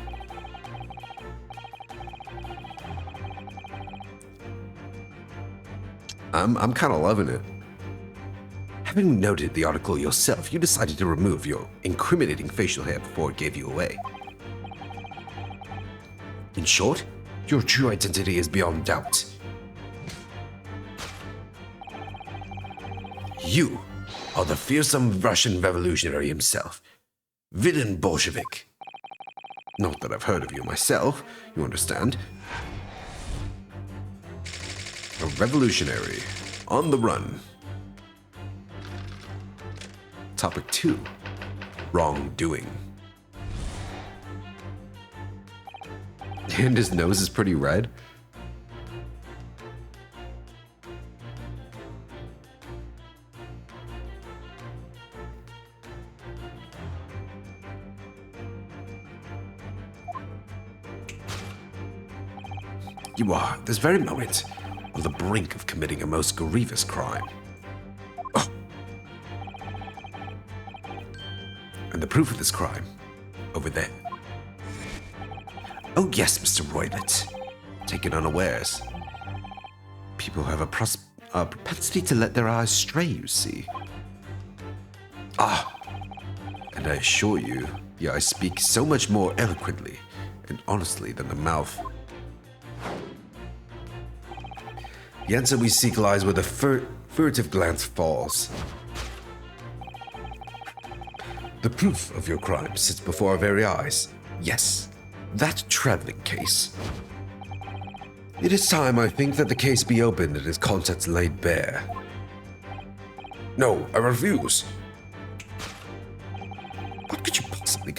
I'm kind of loving it. Having noted the article yourself, you decided to remove your incriminating facial hair before it gave you away. In short, your true identity is beyond doubt. You are the fearsome Russian revolutionary himself, villain Bolshevik. Not that I've heard of you myself, you understand. A revolutionary on the run. Topic 2. Wrongdoing. And his nose is pretty red. You are, this very moment, on the brink of committing a most grievous crime. Oh. And the proof of this crime, over there. Oh yes, Mr. Roylett. Taken unawares. People have a propensity to let their eyes stray, you see. Ah, and I assure you, the eyes speak so much more eloquently and honestly than the mouth. The answer we seek lies where the furtive glance falls. The proof of your crime sits before our very eyes. Yes, that traveling case. It is time, I think, that the case be opened and its contents laid bare. No, I refuse. What could you possibly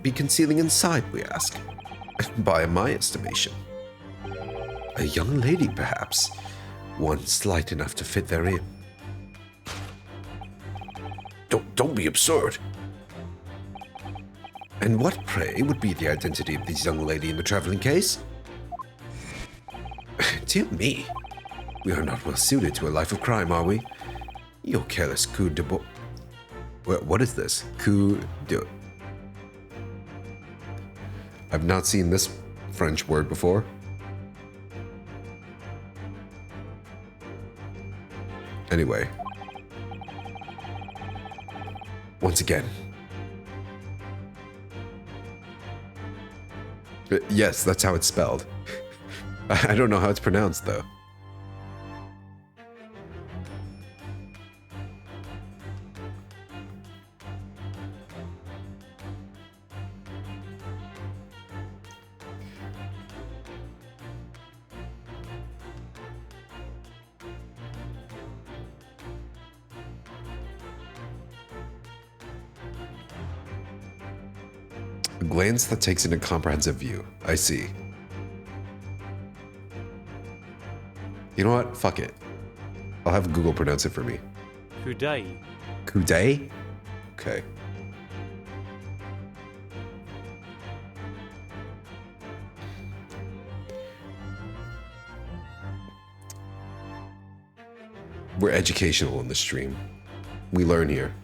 be concealing inside, we ask? by my estimation. A young lady, perhaps. One slight enough to fit therein. Don't be absurd. And what, pray, would be the identity of this young lady in the traveling case? Dear me. We are not well suited to a life of crime, are we? Your careless coup de bo... What is this? Coup de... I've not seen this French word before. Anyway. Once again. Yes, that's how it's spelled. I don't know how it's pronounced, though. A glance that takes in a comprehensive view. I see. You know what? Fuck it. I'll have Google pronounce it for me. Coudet. Coudet? Okay. We're educational in the stream. We learn here.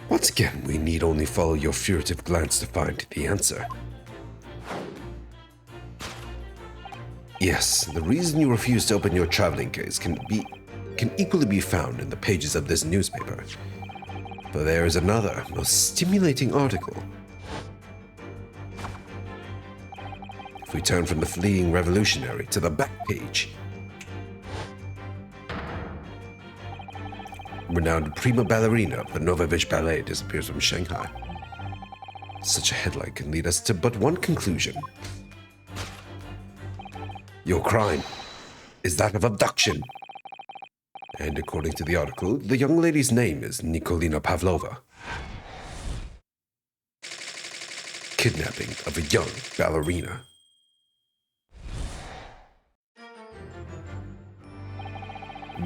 Once again, we need only follow your furtive glance to find the answer. Yes, the reason you refuse to open your traveling case can equally be found in the pages of this newspaper. But there is another, most stimulating article. If we turn from the fleeing revolutionary to the back page, renowned prima ballerina of the Novovich Ballet disappears from Shanghai. Such a headline can lead us to but one conclusion. Your crime is that of abduction. And according to the article, the young lady's name is Nikolina Pavlova. Kidnapping of a young ballerina.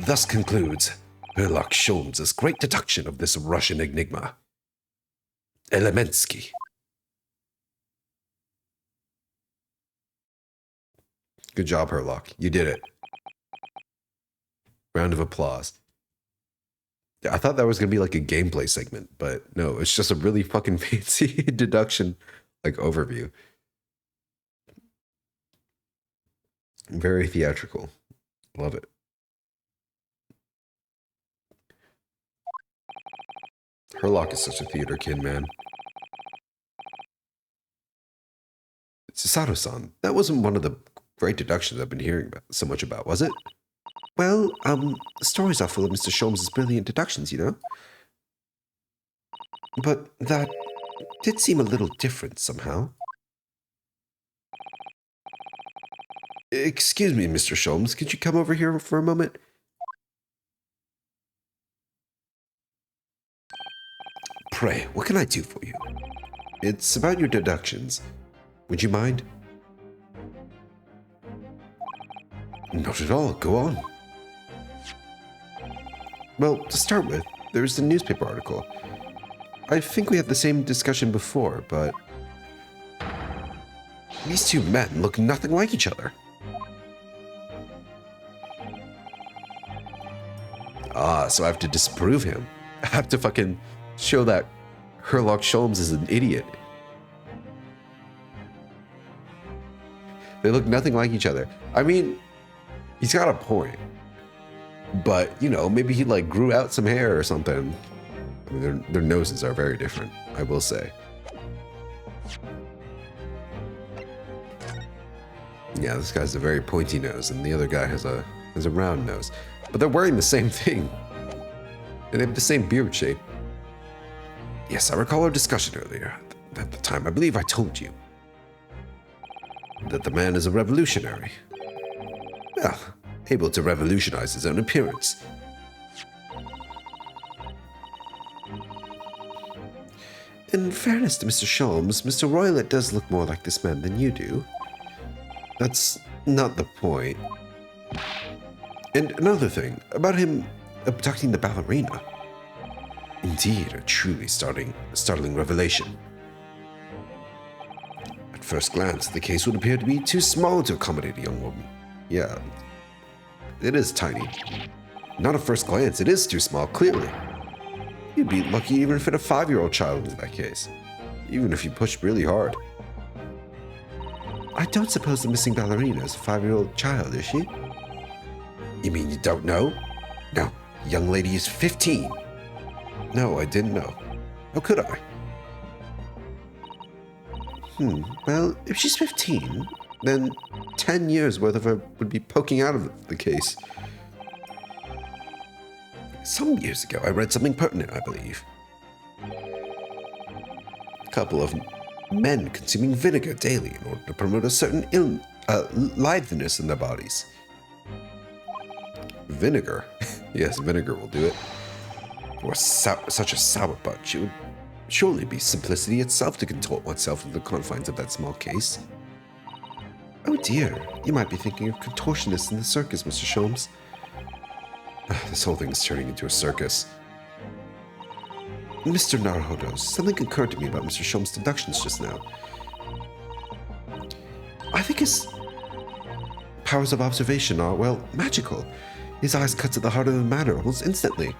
Thus concludes Sherlock Holmes' great deduction of this Russian enigma. Elemensky. Good job, Herlock. You did it. Round of applause. I thought that was going to be like a gameplay segment, but no, it's just a really fucking fancy deduction, like overview. Very theatrical. Love it. Herlock is such a theater kid, man. Sato-san, that wasn't one of the great deductions I've been hearing about, so much about, was it? Well, stories are full of Mr. Sholmes' brilliant deductions, you know? But that did seem a little different somehow. Excuse me, Mr. Sholmes, could you come over here for a moment? Pray, what can I do for you? It's about your deductions. Would you mind? Not at all. Go on. Well, to start with, there's the newspaper article. I think we had the same discussion before, but these two men look nothing like each other. Ah, so I have to disprove him. I have to fucking show that Sherlock Holmes is an idiot. They look nothing like each other. I mean, he's got a point. But, you know, maybe he like grew out some hair or something. I mean, their noses are very different, I will say. Yeah, this guy's a very pointy nose, and the other guy has a round nose. But they're wearing the same thing. And they have the same beard shape. Yes, I recall our discussion earlier. At the time, I believe I told you that the man is a revolutionary. Well, able to revolutionize his own appearance. in fairness to Mr. Sholmes, Mr. Roylett does look more like this man than you do. That's not the point. And another thing, about him abducting the ballerina. Indeed, a truly startling revelation. At first glance, the case would appear to be too small to accommodate a young woman. Yeah, it is tiny. Not at first glance, it is too small, clearly. You'd be lucky even to fit a 5-year-old child into that case, even if you pushed really hard. I don't suppose the missing ballerina is a 5-year-old child, is she? You mean you don't know? No, the young lady is 15. No, I didn't know. How could I? Well, if she's 15, then 10 years worth of her would be poking out of the case. Some years ago, I read something pertinent, I believe. A couple of men consuming vinegar daily in order to promote a certain liveliness in their bodies. Vinegar? Yes, vinegar will do it. For such a sour punch, it would surely be simplicity itself to contort oneself in the confines of that small case. Oh dear, you might be thinking of contortionists in the circus, Mr. Sholmes. This whole thing is turning into a circus. Mr. Naruhodo, something occurred to me about Mr. Sholmes' deductions just now. I think his powers of observation are, well, magical. His eyes cut to the heart of the matter almost instantly.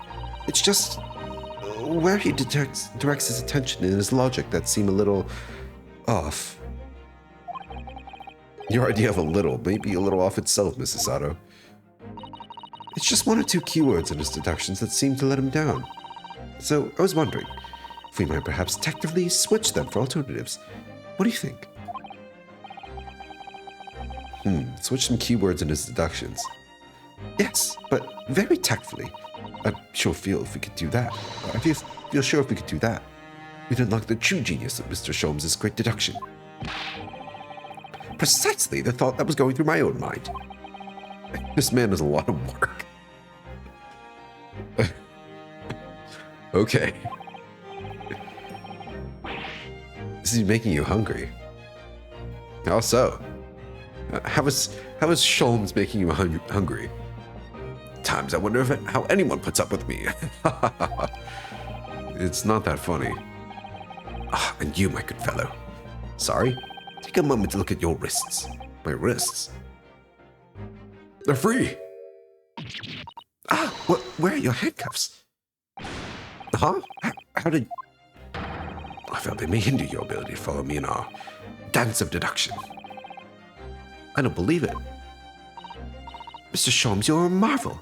It's just where he directs his attention and his logic that seem a little off. Your idea of a little may be a little off itself, Mrs. Sato. It's just one or two keywords in his deductions that seem to let him down. So I was wondering if we might perhaps tactically switch them for alternatives. What do you think? Switch some keywords in his deductions. Yes, but very tactfully. I sure feel if we could do that. I feel sure if we could do that, we'd unlock the true genius of Mr. Sholmes' great deduction. Precisely the thought that was going through my own mind. This man is a lot of work. Okay. This is making you hungry. How so? How is Sholmes making you hungry? Times I wonder how anyone puts up with me. It's not that funny. And you, my good fellow. Sorry? Take a moment to look at your wrists. My wrists? They're free. Where are your handcuffs? Huh? How did... I felt they may hinder your ability to follow me in our dance of deduction. I don't believe it. Mr. Sholmes, you're a marvel.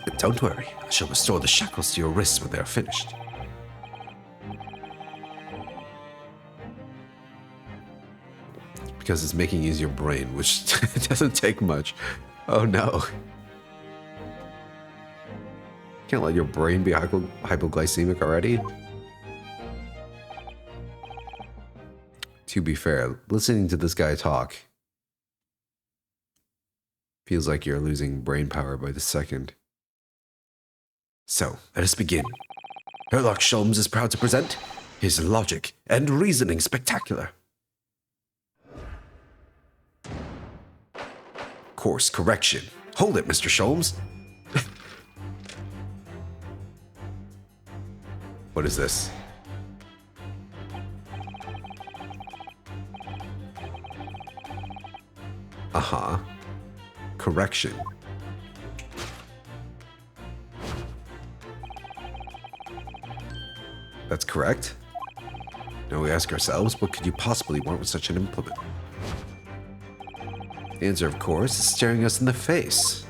But don't worry, I shall restore the shackles to your wrists when they are finished. Because it's making you use your brain, which doesn't take much. Oh no. Can't let your brain be hypoglycemic already. To be fair, listening to this guy talk feels like you're losing brain power by the second. So, let us begin. Herlock Sholmes is proud to present his logic and reasoning spectacular. Course correction. Hold it, Mr. Sholmes. What is this? Correction. That's correct. Now we ask ourselves, what could you possibly want with such an implement? The answer, of course, is staring us in the face.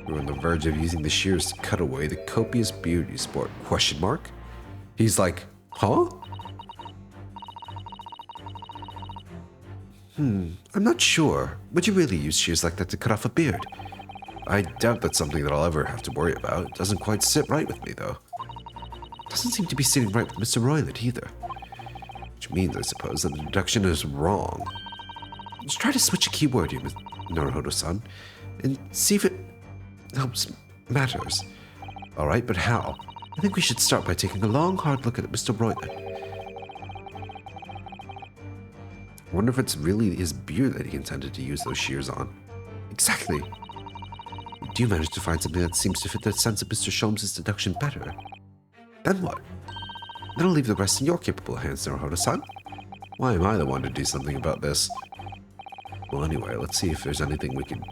We're on the verge of using the shears to cut away the copious beard you sport. Question mark? He's like, huh? I'm not sure. Would you really use shears like that to cut off a beard? I doubt that's something that I'll ever have to worry about. It doesn't quite sit right with me, though. Doesn't seem to be sitting right with Mr. Roylett either. Which means, I suppose, that the deduction is wrong. Let's try to switch a keyword here, Naruhodo-san, and see if it helps matters. All right, but how? I think we should start by taking a long, hard look at Mr. Roylott. I wonder if it's really his beard that he intended to use those shears on. Exactly. Do you manage to find something that seems to fit the sense of Mr. Sholmes' deduction better? Then what? Then I'll leave the rest in your capable hands, Naruhodo-san. Why am I the one to do something about this? Well, anyway, let's see if there's anything we can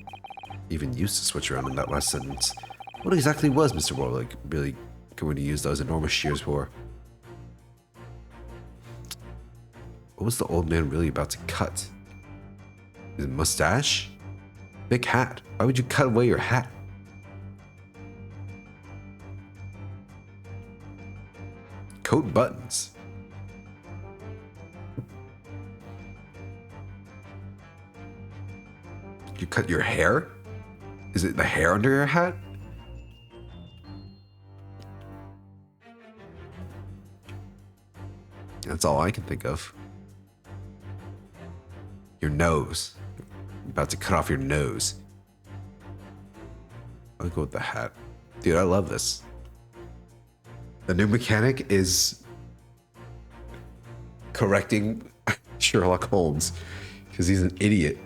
even use to switch around in that last sentence. What exactly was Mr. Roylott really going to use those enormous shears for? What was the old man really about to cut? His mustache? Big hat. Why would you cut away your hat? Coat buttons. You cut your hair? Is it the hair under your hat? That's all I can think of. Your nose. You're about to cut off your nose. I'll go with the hat. Dude, I love this. The new mechanic is correcting Sherlock Holmes because he's an idiot.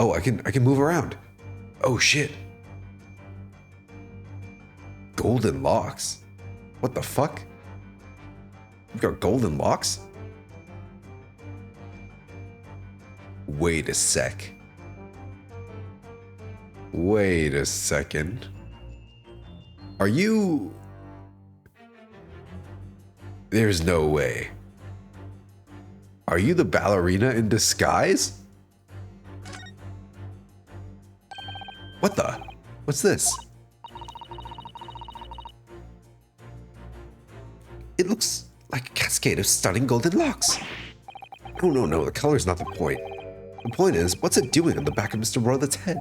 Oh, I can move around. Oh shit. Golden locks. What the fuck? You've got golden locks? Wait a sec. Wait a second. Are you... There's no way. Are you the ballerina in disguise? What the? What's this? It looks like a cascade of stunning golden locks. Oh, no, the color's not the point. The point is, what's it doing on the back of Mr. Roylott's head?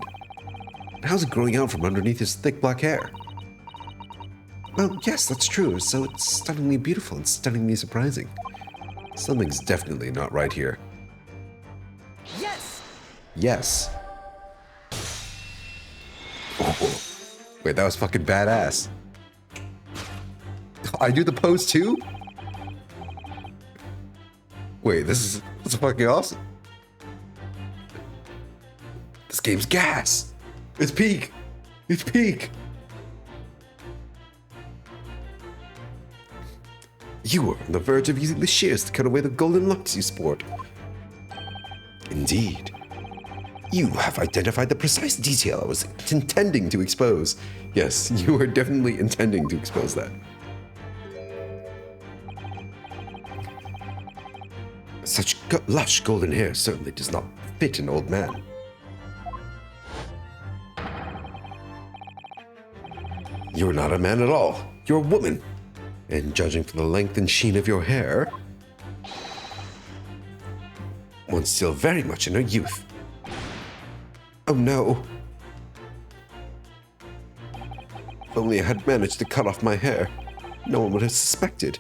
And how's it growing out from underneath his thick black hair? Well, yes, that's true, so it's stunningly beautiful and stunningly surprising. Something's definitely not right here. Yes! Yes. Oh, wait, that was fucking badass. I do the pose too? Wait, that's fucking awesome. This game's gas. It's peak. It's peak. You are on the verge of using the shears to cut away the golden locks you sport. Indeed. You have identified the precise detail I was intending to expose. Yes, you are definitely intending to expose that. Such lush golden hair certainly does not fit an old man. You're not a man at all. You're a woman. And judging from the length and sheen of your hair, one's still very much in her youth. Oh no. If only I had managed to cut off my hair, no one would have suspected.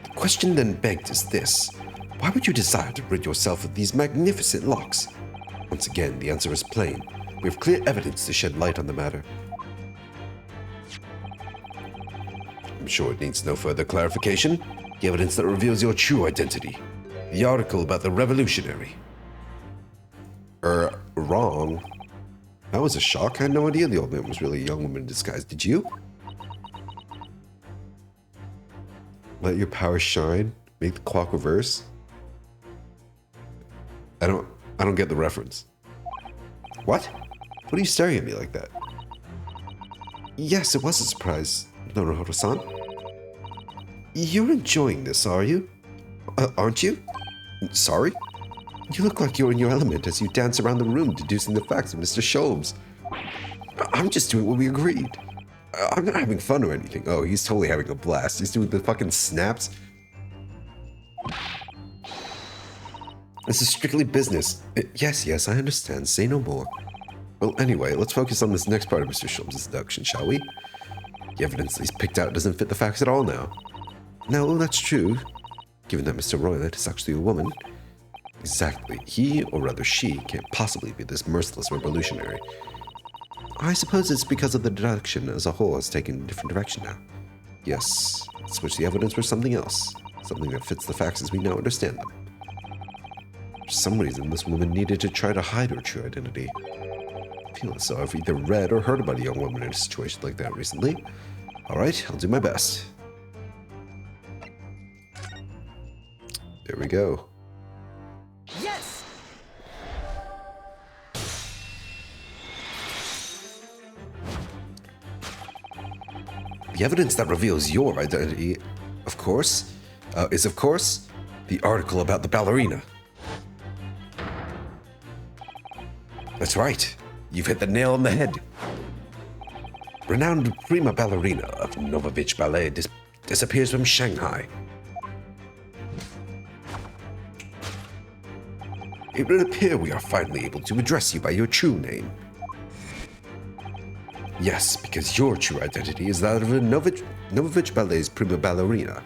The question then begged is this: why would you desire to rid yourself of these magnificent locks? Once again, the answer is plain. We have clear evidence to shed light on the matter. I'm sure it needs no further clarification. The evidence that reveals your true identity. The article about the revolutionary. Wrong. That was a shock. I had no idea the old man was really a young woman in disguise. Did you? Let your power shine. Make the clock reverse. I don't get the reference. What? What are you staring at me like that? Yes, it was a surprise, Naruhodo-san. You're enjoying this, are you? Aren't you? Sorry? You look like you're in your element as you dance around the room deducing the facts of Mr. Sholmes. I'm just doing what we agreed. I'm not having fun or anything. Oh, he's totally having a blast. He's doing the fucking snaps. This is strictly business. Yes, I understand. Say no more. Well, anyway, let's focus on this next part of Mr. Sholmes' deduction, shall we? The evidence that he's picked out doesn't fit the facts at all now. No, that's true. Given that Mr. Roylott is actually a woman. Exactly. He, or rather she, can't possibly be this merciless revolutionary. I suppose it's because of the deduction as a whole has taken a different direction now. Yes, switch the evidence for something else. Something that fits the facts as we now understand them. For some reason, this woman needed to try to hide her true identity. I feel as though I've either read or heard about a young woman in a situation like that recently. Alright, I'll do my best. There we go. Yes! The evidence that reveals your identity, of course, is the article about the ballerina. That's right. You've hit the nail on the head. Renowned prima ballerina of Novovich Ballet disappears from Shanghai. It would appear we are finally able to address you by your true name. Yes, because your true identity is that of a Novovich Ballet's prima ballerina.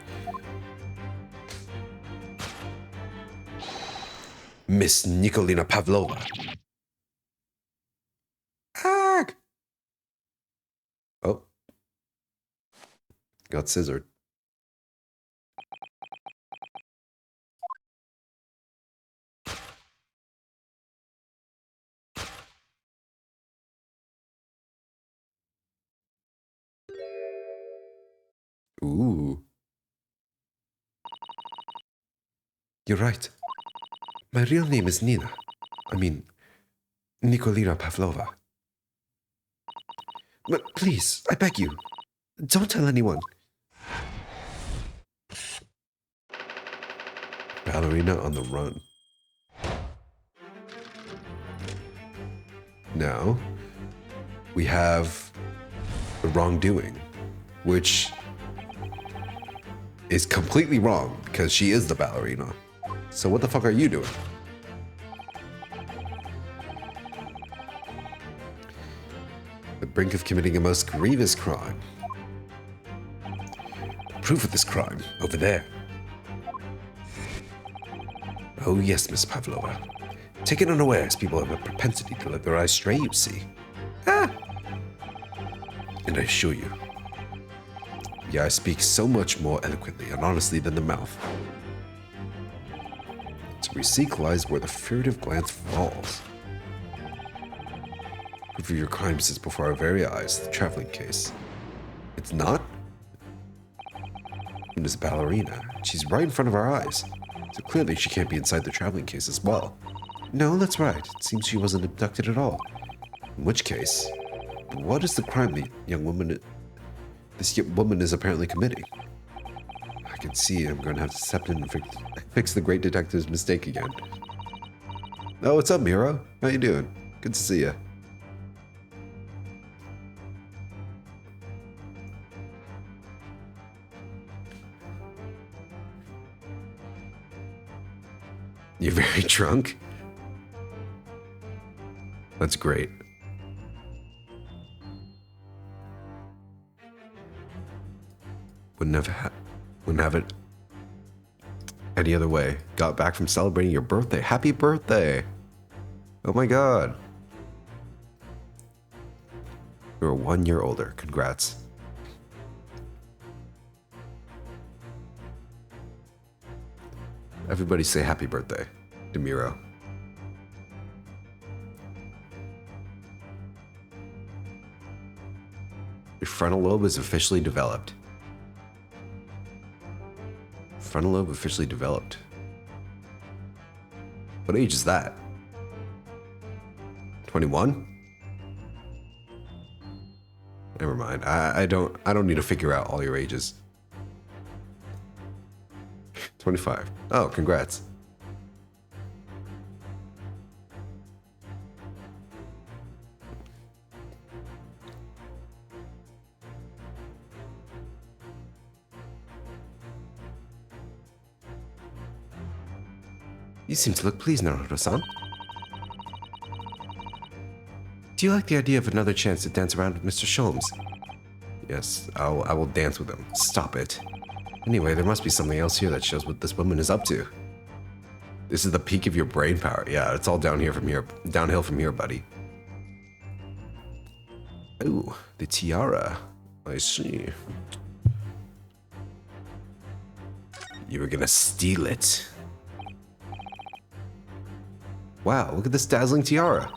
Miss Nikolina Pavlova. Ag! Oh. Got scissored. Ooh. You're right. My real name is Nina. Nikolina Pavlova. But please, I beg you, don't tell anyone. Ballerina on the run. Now, we have the wrongdoing, which is completely wrong because she is the ballerina. So what the fuck are you doing? The brink of committing a most grievous crime. Proof of this crime, over there. Oh yes, Miss Pavlova. Taken unawares, people have a propensity to let their eyes stray, you see. Ah! And I assure you, the eye speaks so much more eloquently and honestly than the mouth. To we seek lies where the furtive glance falls. Proof of your crime sits before our very eyes, the traveling case. It's not? And it's a ballerina. She's right in front of our eyes. So clearly she can't be inside the traveling case as well. No, that's right. It seems she wasn't abducted at all. In which case, what is the crime this woman is apparently committing? I can see I'm going to have to step in and fix the great detective's mistake again. Oh, what's up, Miro? How you doing? Good to see you. You're very drunk? That's great. Wouldn't have it any other way. Got back from celebrating your birthday. Happy birthday! Oh my god. You're 1 year older. Congrats. Everybody say happy birthday to Miro. Your frontal lobe is officially developed. Frontal lobe officially developed. What age is that? 21? Never mind. I don't need to figure out all your ages. 25. Oh, congrats. You seem to look pleased, Naruto-san. Do you like the idea of another chance to dance around with Mr. Sholmes? Yes, I will dance with him. Stop it. Anyway, there must be something else here that shows what this woman is up to. This is the peak of your brain power. Yeah, it's all downhill from here, buddy. Oh, the tiara. I see. You were gonna steal it. Wow, look at this dazzling tiara.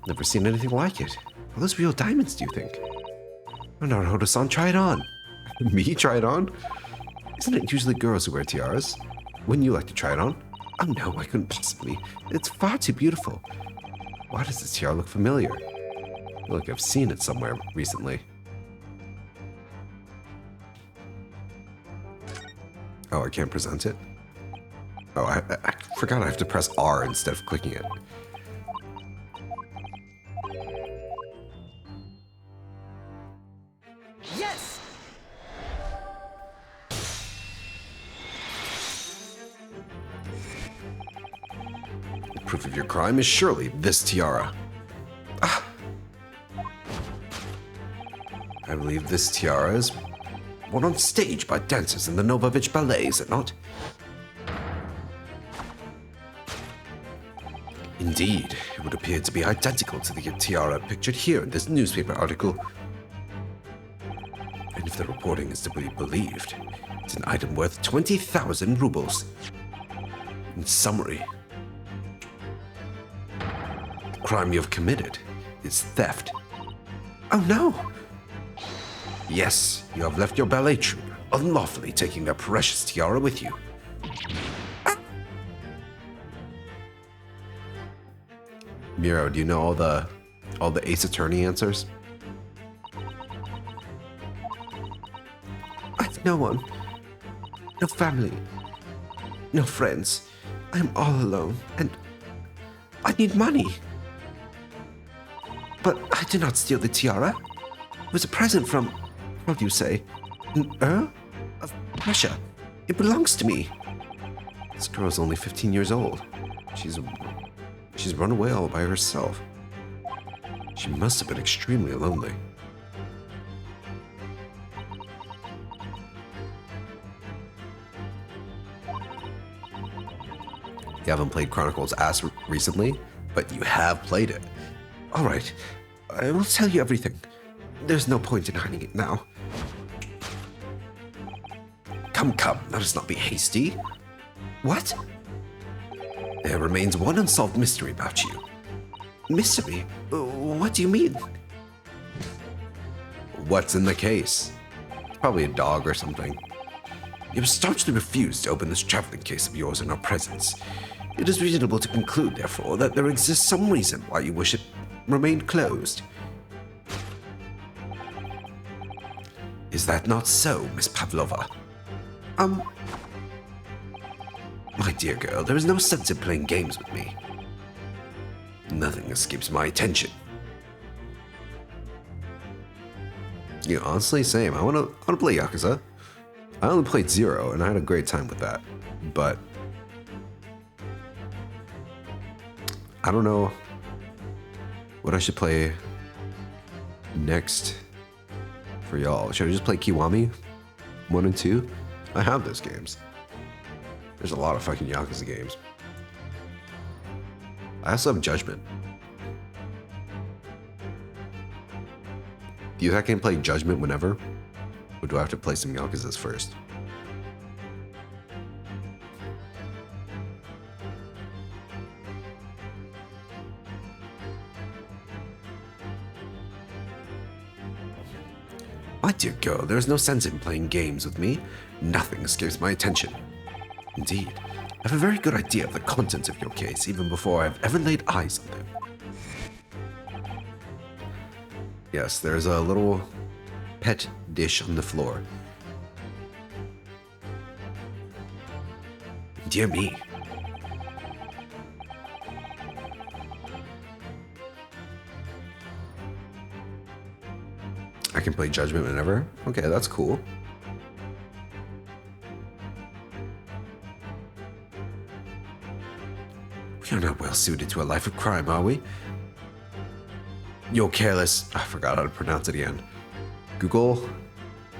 Never seen anything like it. Are those real diamonds, do you think? Oh, Naruto-san, try it on. Me try it on? Isn't it usually girls who wear tiaras? Wouldn't you like to try it on? Oh no, I couldn't possibly. It's far too beautiful. Why does this tiara look familiar? I feel like I've seen it somewhere recently. Oh, I can't present it? Oh, I forgot I have to press R instead of clicking it. Yes! The proof of your crime is surely this tiara. Ah. I believe this tiara is worn on stage by dancers in the Novovich Ballet, is it not? Indeed, it would appear to be identical to the tiara pictured here in this newspaper article. And if the reporting is to be believed, it's an item worth 20,000 rubles. In summary, the crime you have committed is theft. Oh no! Yes, you have left your ballet troupe, unlawfully taking their precious tiara with you. Miro, do you know all the Ace Attorney answers? I have no one. No family. No friends. I am all alone, and I need money. But I did not steal the tiara. It was a present from, what do you say, an Earl of Prussia. It belongs to me. This girl is only 15 years old. She's run away all by herself. She must have been extremely lonely. You haven't played Chronicles As recently, but you have played it. All right, I will tell you everything. There's no point in hiding it now. Come, let us not be hasty. What? There remains one unsolved mystery about you. Mystery? What do you mean? What's in the case? It's probably a dog or something. You have staunchly refused to open this traveling case of yours in our presence. It is reasonable to conclude, therefore, that there exists some reason why you wish it remained closed. Is that not so, Miss Pavlova? My dear girl, there is no sense in playing games with me. Nothing escapes my attention. Yeah, honestly, same. I wanna play Yakuza. I only played 0, and I had a great time with that. But I don't know what I should play next for y'all. Should I just play Kiwami 1 and 2? I have those games. There's a lot of fucking Yakuza games. I also have Judgment. Do you think I can play Judgment whenever? Or do I have to play some Yakuzas first? My dear girl, there is no sense in playing games with me. Nothing escapes my attention. Indeed, I have a very good idea of the contents of your case even before I have ever laid eyes on them. Yes, there's a little pet dish on the floor. Dear me. I can play Judgment whenever? Okay, that's cool. We are not well suited to a life of crime, are we? You're careless. I forgot how to pronounce it again. Google,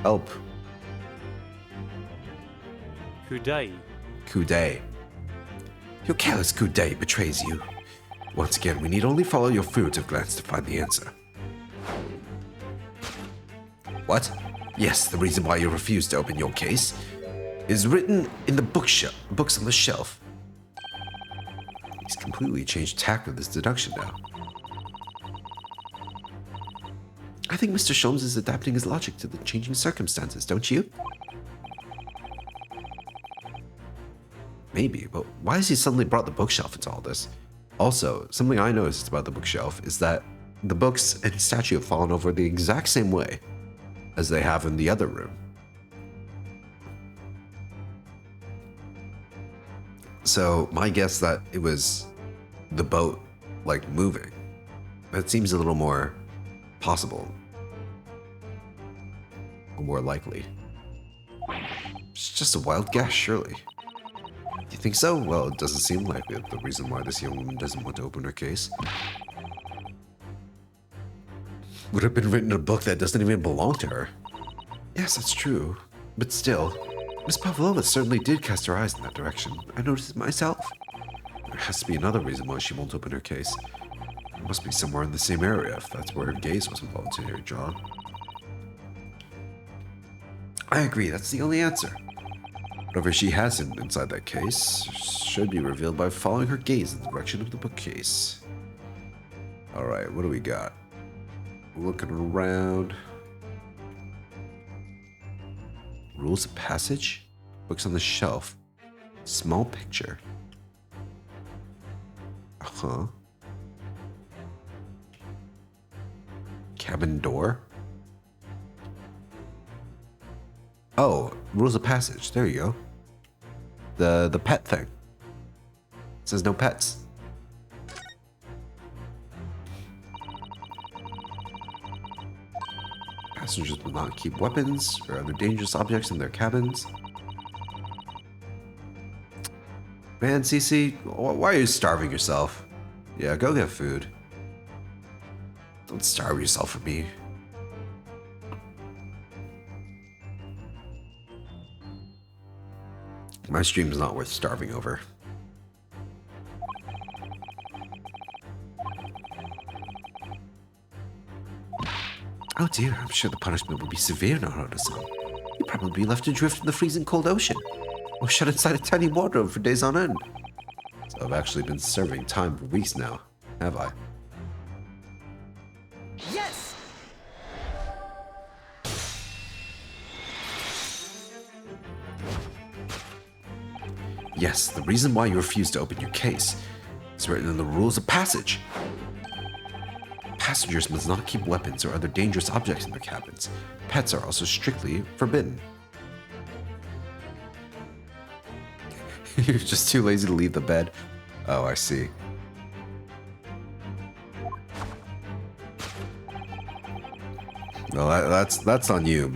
help. Kudai. Kudai. Your careless good day betrays you. Once again, we need only follow your furtive glance to find the answer. What? Yes, the reason why you refuse to open your case is written in the books on the shelf. He's completely changed tack with his deduction now. I think Mr. Sholmes is adapting his logic to the changing circumstances, don't you? Maybe, but why has he suddenly brought the bookshelf into all this? Also, something I noticed about the bookshelf is that the books and statue have fallen over the exact same way as they have in the other room. So my guess that it was the boat, like, moving. That seems a little more possible. Or more likely. It's just a wild guess, surely. Do you think so? Well, it doesn't seem likely that the reason why this young woman doesn't want to open her case would have been written in a book that doesn't even belong to her. Yes, that's true. But still, Miss Pavlova certainly did cast her eyes in that direction. I noticed it myself. There has to be another reason why she won't open her case. It must be somewhere in the same area if that's where her gaze was involuntarily drawn. I agree, that's the only answer. Whatever she has inside that case should be revealed by following her gaze in the direction of the bookcase. Alright, what do we got? Looking around. Rules of passage? Books on the shelf. Small picture. Uh-huh. Cabin door? Oh, rules of passage. There you go. The pet thing. It says no pets. Passengers will not keep weapons or other dangerous objects in their cabins. Man, Cece, why are you starving yourself? Yeah, go get food. Don't starve yourself for me. My stream's not worth starving over. Oh dear, I'm sure the punishment will be severe in Naruto-san. You'll probably be left adrift in the freezing cold ocean, or shut inside a tiny wardrobe for days on end. So I've actually been serving time for weeks now, have I? Yes! Yes, the reason why you refuse to open your case is written in the rules of passage. Passengers must not keep weapons or other dangerous objects in their cabins. Pets are also strictly forbidden. You're just too lazy to leave the bed. Oh, I see. Well, that's on you.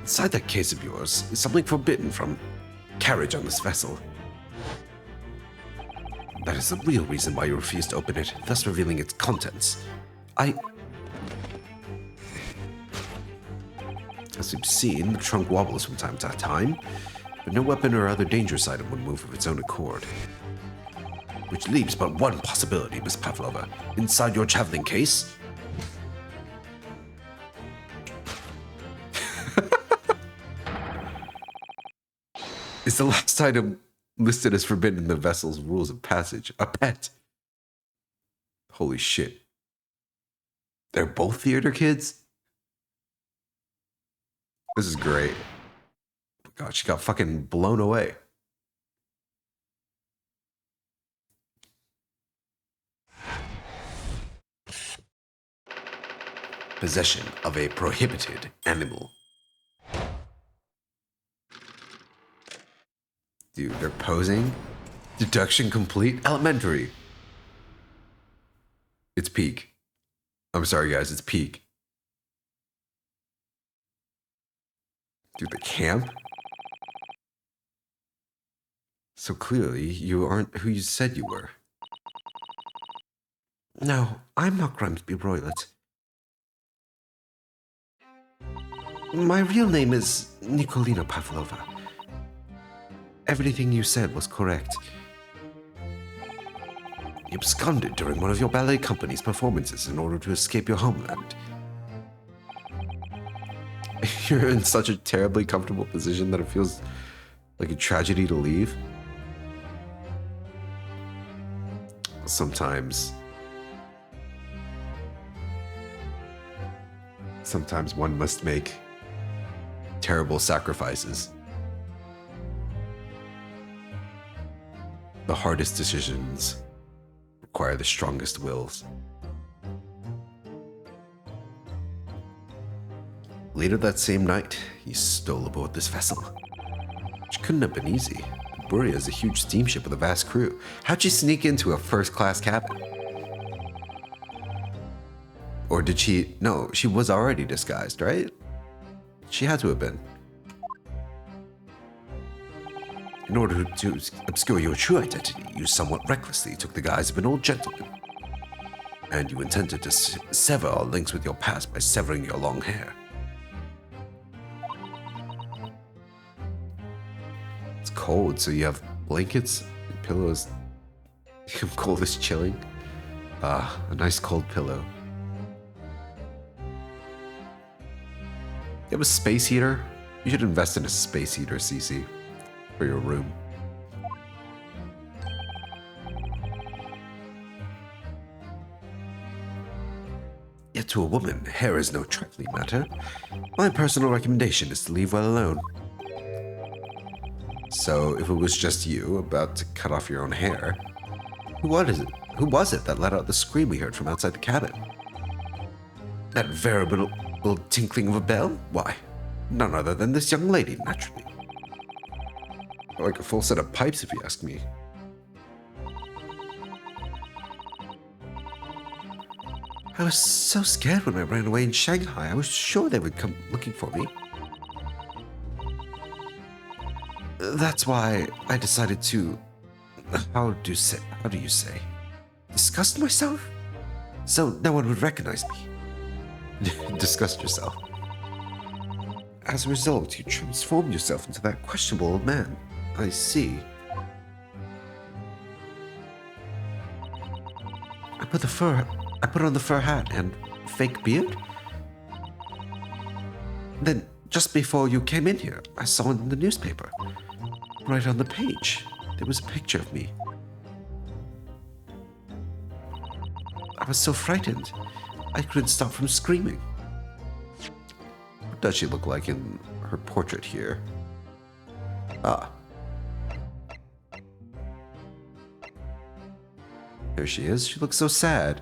Inside that case of yours is something forbidden from carriage on this vessel. That is the real reason why you refuse to open it, thus revealing its contents. As we've seen, the trunk wobbles from time to time, but no weapon or other dangerous item would move of its own accord. Which leaves but one possibility, Miss Pavlova. Inside your traveling case is the last item listed as forbidden in the vessel's rules of passage. A pet. Holy shit. They're both theater kids? This is great. God, she got fucking blown away. Possession of a prohibited animal. Dude, they're posing. Deduction complete. Elementary. It's peak. I'm sorry, guys. It's peak. Dude, the camp? So clearly, you aren't who you said you were. No, I'm not Grimsby Roylott. My real name is Nikolina Pavlova. Everything you said was correct. You absconded during one of your ballet company's performances in order to escape your homeland. You're in such a terribly comfortable position that it feels like a tragedy to leave. Sometimes one must make terrible sacrifices. The hardest decisions require the strongest wills. Later that same night, he stole aboard this vessel, which couldn't have been easy. Buria is a huge steamship with a vast crew. How'd she sneak into a first-class cabin? Or did she... No, she was already disguised, right? She had to have been. In order to obscure your true identity, you somewhat recklessly took the guise of an old gentleman. And you intended to sever all links with your past by severing your long hair. It's cold, so you have blankets and pillows. Cold is chilling. Ah, a nice cold pillow. You have a space heater? You should invest in a space heater, Cece, for your room. Yet to a woman, hair is no trifling matter. My personal recommendation is to leave well alone. So, if it was just you about to cut off your own hair, who was it that let out the scream we heard from outside the cabin? That veritable tinkling of a bell? Why, none other than this young lady, naturally. Like a full set of pipes, if you ask me. I was so scared when I ran away in Shanghai. I was sure they would come looking for me. That's why I decided to... How do you say? Disgust myself? So no one would recognize me. Disgust yourself. As a result, you transformed yourself into that questionable old man. I see. I put on the fur hat and fake beard? Then, just before you came in here, I saw in the newspaper. Right on the page, there was a picture of me. I was so frightened, I couldn't stop from screaming. What does she look like in her portrait here? Ah. There she is. She looks so sad.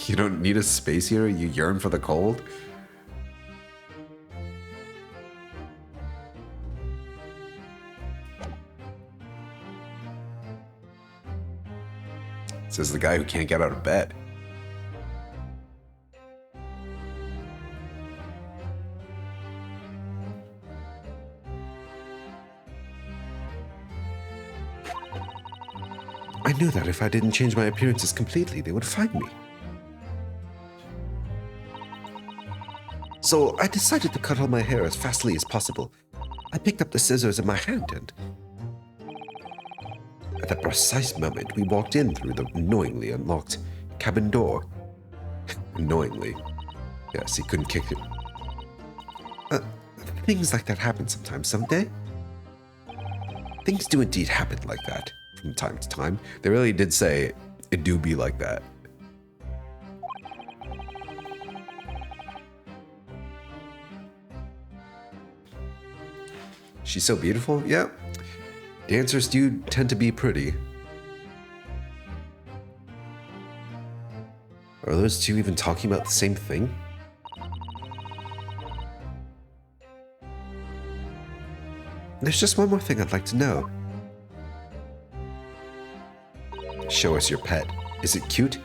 You don't need a space heater? You yearn for the cold? Says the guy who can't get out of bed. I knew that if I didn't change my appearances completely, they would find me. So I decided to cut all my hair as fastly as possible. I picked up the scissors in my hand and... At that precise moment, we walked in through the annoyingly unlocked cabin door. Annoyingly. Yes, he couldn't kick it. Things like that happen sometimes, don't they? Things do indeed happen like that from time to time. They really did say it do be like that. She's so beautiful? Yeah. Dancers do tend to be pretty. Are those two even talking about the same thing? There's just one more thing I'd like to know. Show us your pet. Is it cute?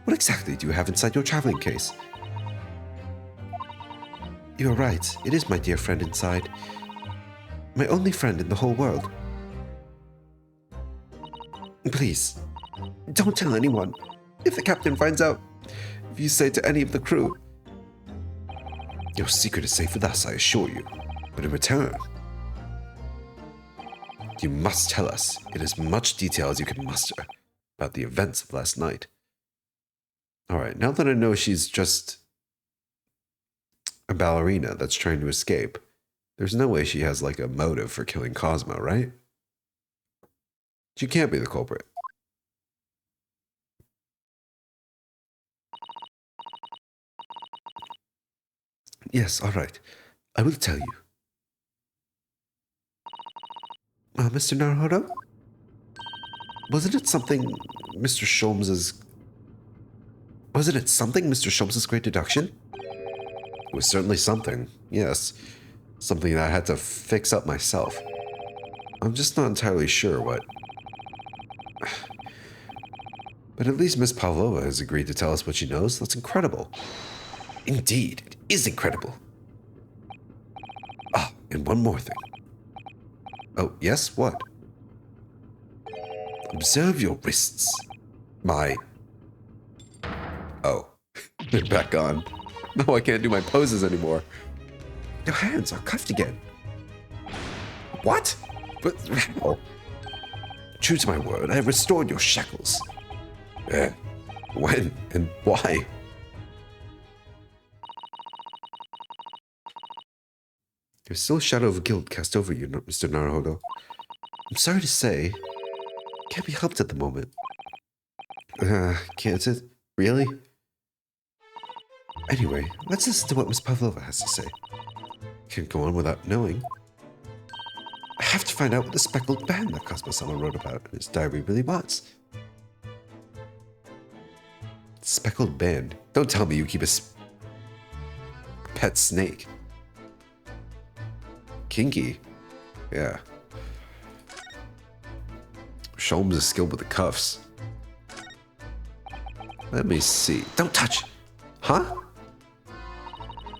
What exactly do you have inside your traveling case? You're right. It is my dear friend inside. My only friend in the whole world. Please, don't tell anyone. If the captain finds out, if you say to any of the crew, Your secret is safe with us, I assure you. But in return, you must tell us in as much detail as you can muster about the events of last night. Alright, now that I know she's just a ballerina that's trying to escape, there's no way she has like a motive for killing Cosmo, right? She can't be the culprit. Yes, alright. I will tell you. Mr. Naruhodo? Wasn't it something Mr. Sholmes's... Wasn't it something Mr. Sholmes's great deduction? It was certainly something, yes. Something that I had to fix up myself. I'm just not entirely sure what... But at least Miss Pavlova has agreed to tell us what she knows. That's incredible. Indeed, it is incredible. Ah, and one more thing. Oh, yes? What? Observe your wrists. My... Oh. They're back on. No, I can't do my poses anymore. Your hands are cuffed again. What? But how? True to my word, I have restored your shackles. When and why? There's still a shadow of guilt cast over you, Mr. Naruhodo. I'm sorry to say, can't be helped at the moment. Can't it? Really? Anyway, let's listen to what Miss Pavlova has to say. Can't go on without knowing. I have to find out what the speckled band that Cosmo-sama wrote about in his diary really was. Speckled band? Don't tell me you keep a pet snake. Kinky. Yeah. Sholmes is skilled with the cuffs. Let me see. Don't touch! Huh?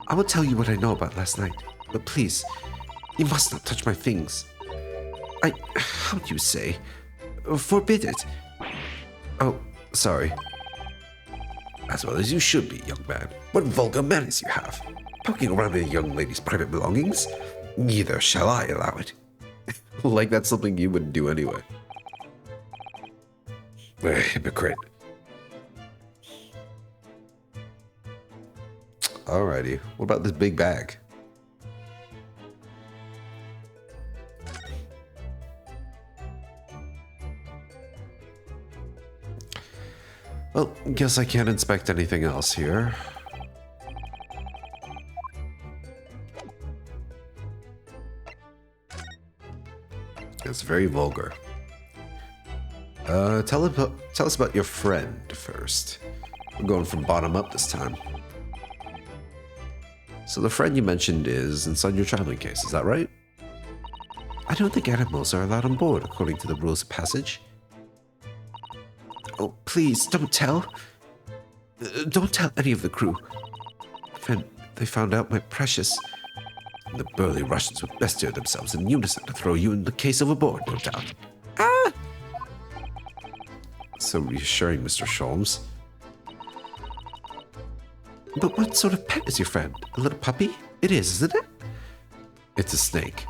I will tell you what I know about last night, but please, you must not touch my things. How do you say? Forbid it. Oh, sorry. As well as you should be, young man. What vulgar manners you have. Poking around in a young lady's private belongings? Neither shall I allow it. Like that's something you wouldn't do anyway. Hypocrite. Alrighty, what about this big bag? Well, guess I can't inspect anything else here. It's very vulgar. Tell us about your friend first. We're going from bottom up this time. So the friend you mentioned is inside your traveling case, is that right? I don't think animals are allowed on board according to the rules of passage. Oh, please, don't tell. Don't tell any of the crew. If they found out my precious... The burly Russians would bestir themselves in unison to throw you in the case overboard, no doubt. Ah! So reassuring, Mr. Sholmes. But what sort of pet is your friend? A little puppy? It is, isn't it? It's a snake.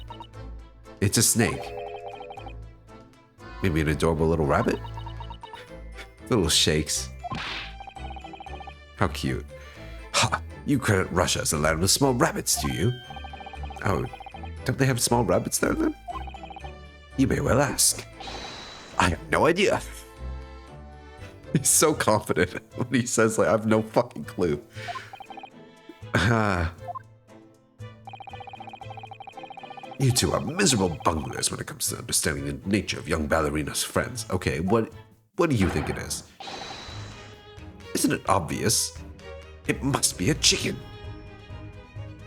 It's a snake. Maybe an adorable little rabbit? Little shakes. How cute. Ha! You credit Russia as a land with small rabbits, do you? Oh, don't they have small rabbits there then? You may well ask. I have no idea. He's so confident when he says, like, I have no fucking clue. You two are miserable bunglers when it comes to understanding the nature of young ballerina's friends. Okay, what do you think it is? Isn't it obvious? It must be a chicken.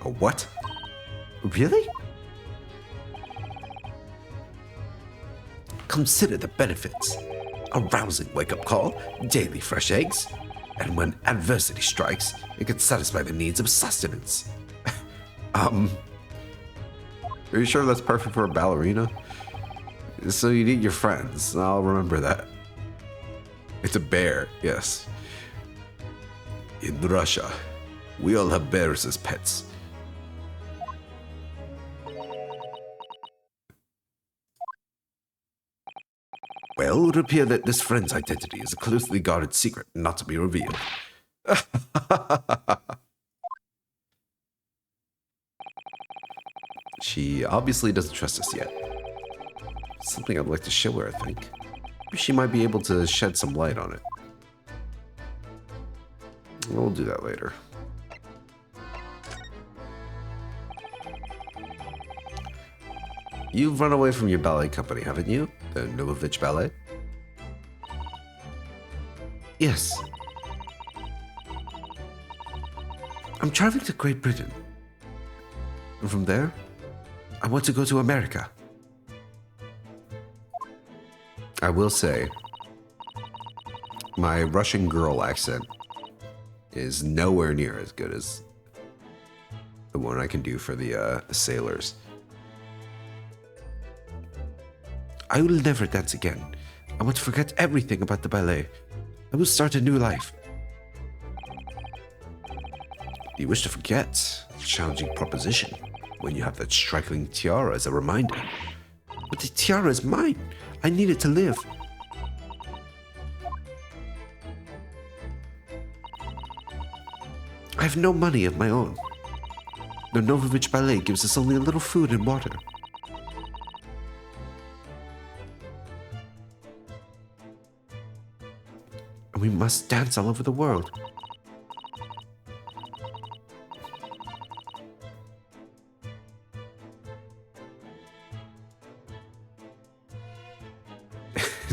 A what? Really? Consider the benefits. A rousing wake-up call, daily fresh eggs, and when adversity strikes, it can satisfy the needs of sustenance. Are you sure that's perfect for a ballerina? So you need your friends. I'll remember that. It's a bear, yes. In Russia, we all have bears as pets. Well, it would appear that this friend's identity is a closely guarded secret, not to be revealed. She obviously doesn't trust us yet. Something I'd like to show her, I think. She might be able to shed some light on it. We'll do that later. You've run away from your ballet company, haven't you? The Novovich Ballet? Yes. I'm traveling to Great Britain. And from there, I want to go to America. I will say, my Russian girl accent is nowhere near as good as the one I can do for the sailors. I will never dance again. I want to forget everything about the ballet. I will start a new life. You wish to forget? A challenging proposition when you have that striking tiara as a reminder. But the tiara is mine. I need it to live. I have no money of my own. The Novovich Ballet gives us only a little food and water. And we must dance all over the world.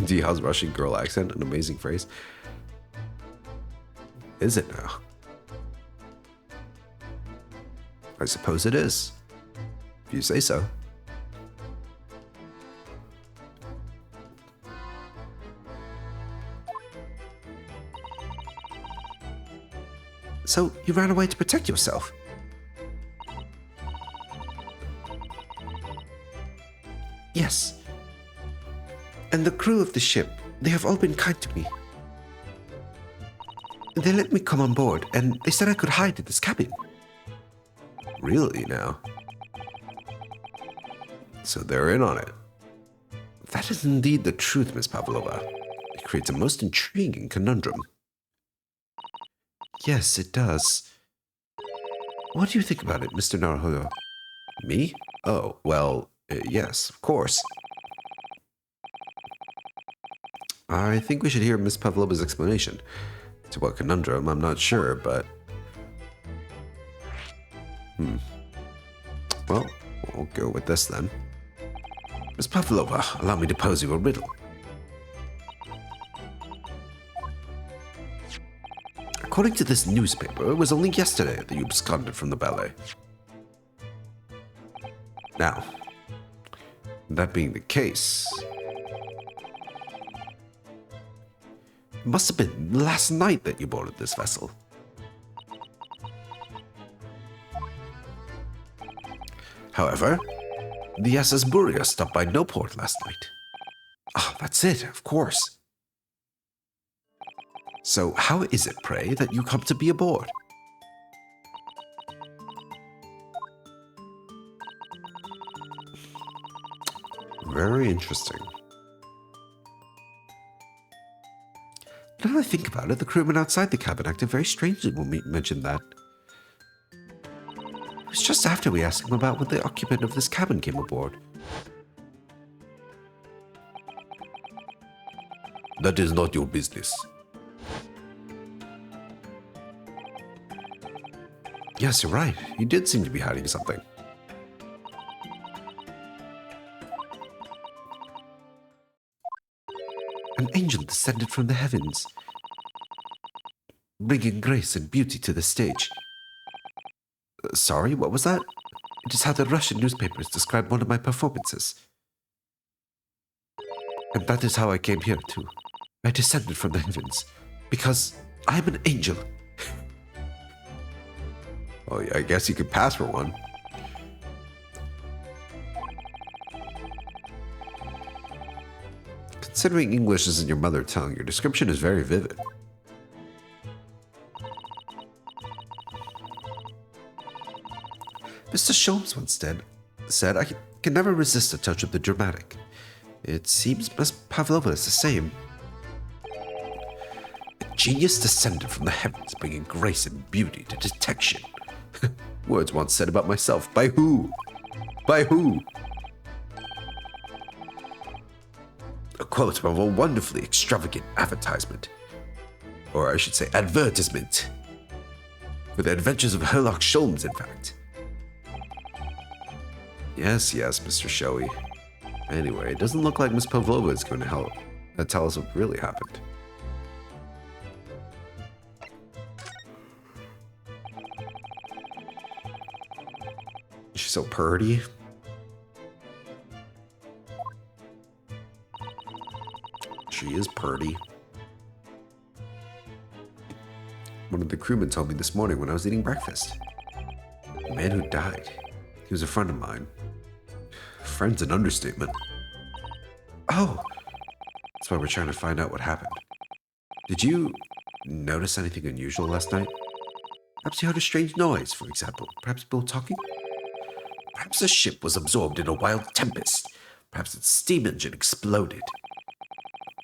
Dia's Russian girl accent, an amazing phrase. Is it now? I suppose it is. If you say so. So, you ran away to protect yourself? Yes. And the crew of the ship, they have all been kind to me. They let me come on board, and they said I could hide in this cabin. Really now? So they're in on it. That is indeed the truth, Miss Pavlova. It creates a most intriguing conundrum. Yes, it does. What do you think about it, Mr. Naruhodo? Me? Oh, well, yes, of course. I think we should hear Miss Pavlova's explanation. To what conundrum, I'm not sure, but... Well, we'll go with this then. Miss Pavlova, allow me to pose you a riddle. According to this newspaper, it was only yesterday that you absconded from the ballet. Now, that being the case... It must have been last night that you boarded this vessel. However, the SS Buria stopped by no port last night. Ah, that's it, of course. So how is it, pray, that you come to be aboard? Very interesting. Now that I think about it, the crewmen outside the cabin acted very strangely when we mentioned that. It was just after we asked them about when the occupant of this cabin came aboard. That is not your business. Yes, you're right. You did seem to be hiding something. An angel descended from the heavens, bringing grace and beauty to the stage. Sorry, what was that? It is how the Russian newspapers describe one of my performances. And that is how I came here too. I descended from the heavens, because I am an angel. Well, I guess you could pass for one. Considering English isn't your mother tongue, your description is very vivid. Mr. Sholmes once said, I can never resist a touch of the dramatic. It seems Miss Pavlova is the same. A genius descended from the heavens, bringing grace and beauty to detection. Words once said about myself. By who? By who? A quote from a wonderfully extravagant advertisement. Or I should say advertisement. For the adventures of Herlock Sholmes, in fact. Yes, Mr. Showy. Anyway, it doesn't look like Miss Pavlova is going to help tell us what really happened. She's so purty. She is purty. One of the crewmen told me this morning when I was eating breakfast. The man who died, he was a friend of mine. Friend's an understatement. Oh, that's why we're trying to find out what happened. Did you notice anything unusual last night? Perhaps you heard a strange noise, for example. Perhaps people talking? Perhaps the ship was absorbed in a wild tempest. Perhaps its steam engine exploded.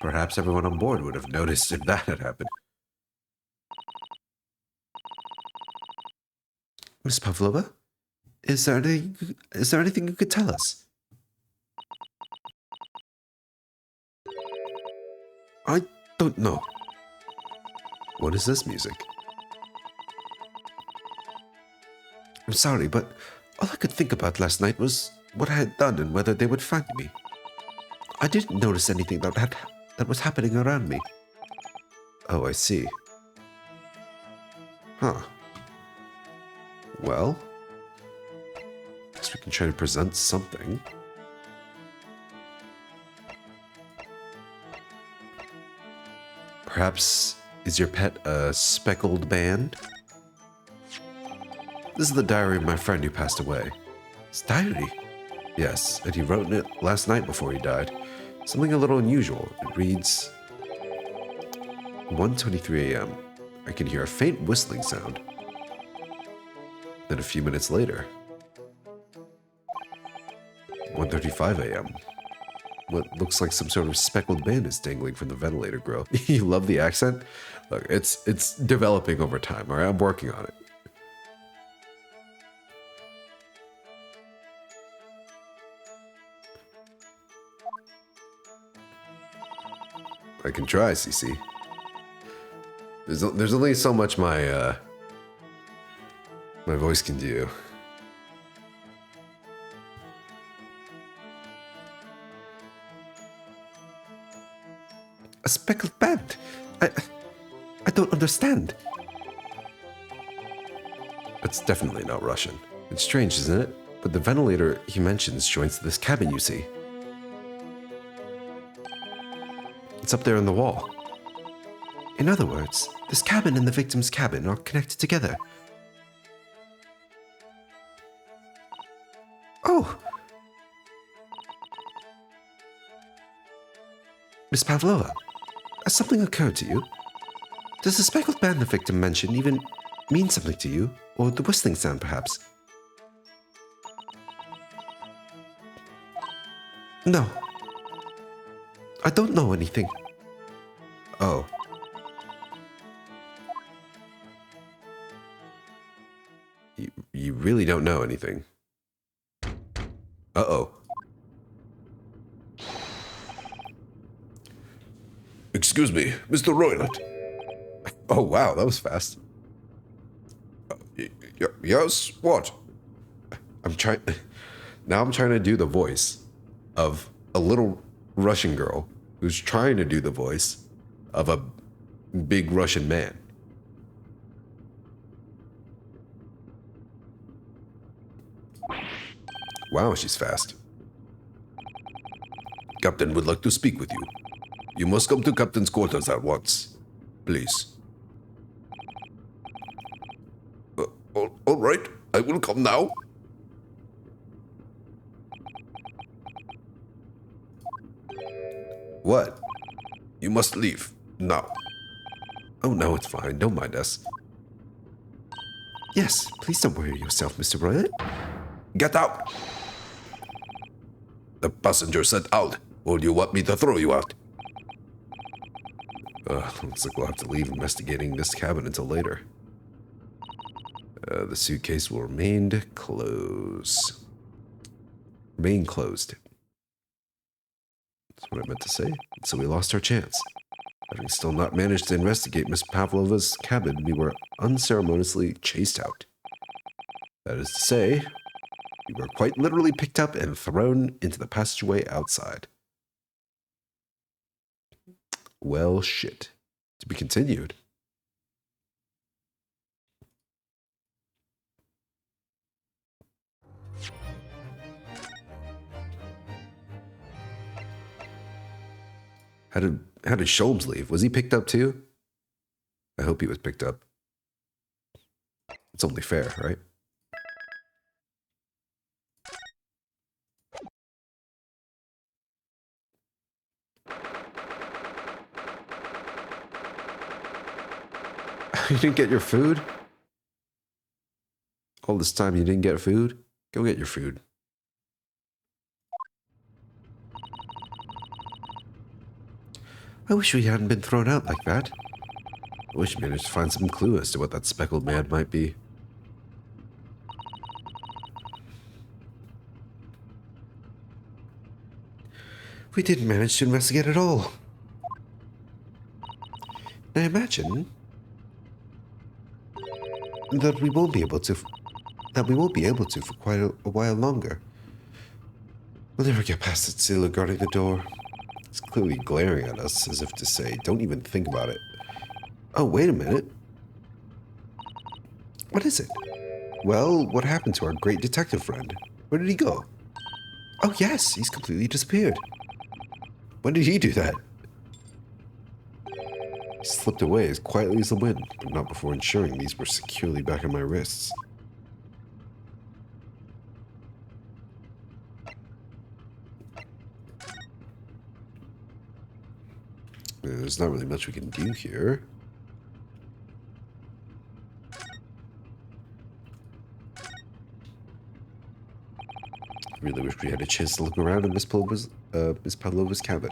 Perhaps everyone on board would have noticed if that had happened. Miss Pavlova? Is there anything you could tell us? I don't know. What is this music? I'm sorry, but all I could think about last night was what I had done and whether they would find me. I didn't notice anything that was happening around me. Oh, I see. Huh. Well, guess we can try to present something. Perhaps, is your pet a speckled band? This is the diary of my friend who passed away. His diary? Yes, and he wrote in it last night before he died. Something a little unusual. It reads, 1:23 a.m. I can hear a faint whistling sound. Then a few minutes later, 1:35 a.m. What looks like some sort of speckled band is dangling from the ventilator grill. You love the accent? Look, it's developing over time, all right? I'm working on it. I can try, CC. There's only so much my voice can do. A speckled band? I don't understand. It's definitely not Russian. It's strange, isn't it? But the ventilator he mentions joins this cabin you see. It's up there on the wall. In other words, this cabin and the victim's cabin are connected together. Oh! Miss Pavlova, has something occurred to you? Does the speckled band the victim mentioned even mean something to you? Or the whistling sound, perhaps? No. I don't know anything. Oh. You really don't know anything. Uh-oh. Excuse me, Mr. Roylott. Oh, wow, that was fast. Yes? What? I'm trying to do the voice of a little Russian girl who's trying to do the voice of a big Russian man. Wow, she's fast. Captain would like to speak with you. You must come to Captain's quarters at once. Please. All right, I will come now. What? You must leave now. Oh no, it's fine. Don't mind us. Yes, please don't worry yourself, Mr. Roylott. Get out. The passenger said out. Or do you want me to throw you out? Looks like we'll have to leave investigating this cabin until later. The suitcase will remain closed. Remain closed. That's what I meant to say. So we lost our chance. Having still not managed to investigate Miss Pavlova's cabin, we were unceremoniously chased out. That is to say, we were quite literally picked up and thrown into the passageway outside. Well, shit. To be continued. How did Sholmes leave? Was he picked up too? I hope he was picked up. It's only fair, right? You didn't get your food? All this time you didn't get food? Go get your food. I wish we hadn't been thrown out like that. I wish we managed to find some clue as to what that speckled man might be. We didn't manage to investigate at all. I imagine that we won't be able to for quite a while longer. We'll never get past that sailor guarding the door. It's clearly glaring at us as if to say, don't even think about it. Oh, wait a minute. What is it? Well, what happened to our great detective friend? Where did he go? Oh yes, he's completely disappeared. When did he do that? He slipped away as quietly as the wind, but not before ensuring these were securely back on my wrists. There's not really much we can do here. I really wish we had a chance to look around in Miss Pavlova's cabin.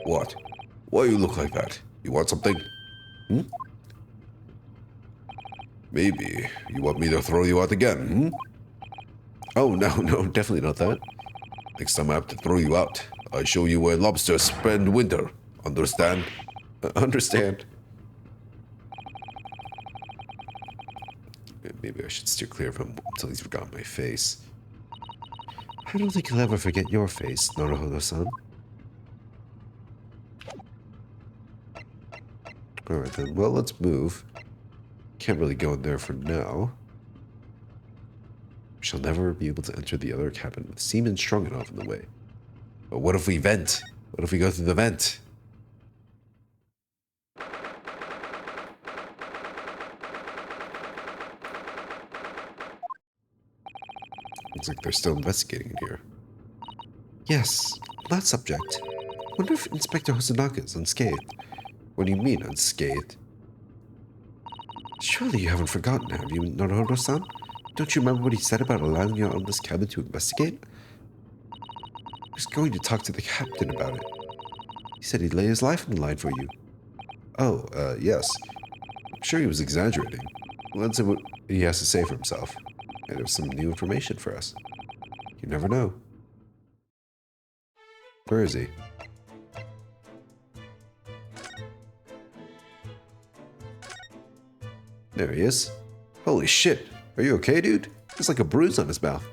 What? Why you look like that? You want something? Hmm? Maybe you want me to throw you out again, hmm? Oh, no, definitely not that. Next time I have to throw you out, I show you where lobsters spend winter. Understand? Understand. Maybe I should steer clear of him until he's forgotten my face. I don't think he'll ever forget your face, Naruhodo-san. Alright then, well, let's move. Can't really go in there for now. We shall never be able to enter the other cabin with seamen strong enough in the way. But what if we vent? What if we go through the vent? Looks like they're still investigating in here. Yes, that subject. Wonder if Inspector Hosanaka is unscathed. What do you mean, unscathed? Surely you haven't forgotten, have you, Naruhodo-san? Don't you remember what he said about allowing you out on this cabin to investigate? I was going to talk to the captain about it. He said he'd lay his life on the line for you. Oh, yes. I'm sure he was exaggerating. Let's see what he has to say for himself. And have some new information for us. You never know. Where is he? There he is. Holy shit. Are you okay, dude? There's like a bruise on his mouth.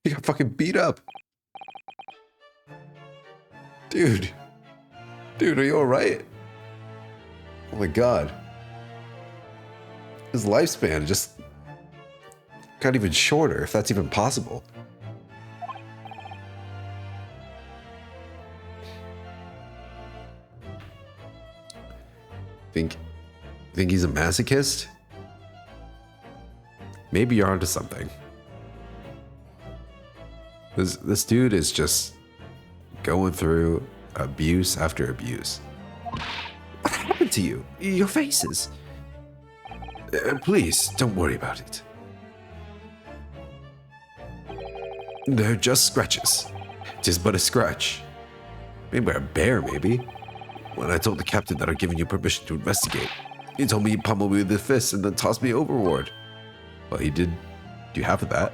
He got fucking beat up. Dude. Dude, are you alright? Oh my god. His lifespan just got even shorter, if that's even possible. Think he's a masochist? Maybe you're onto something. This dude is just going through abuse after abuse. What happened to you? Your faces. Please, don't worry about it. They're just scratches. Tis but a scratch. Maybe a bear, maybe. When I told the captain that I'd given you permission to investigate, he told me he'd pummel me with his fists and then toss me overboard. Well, he did do half of that.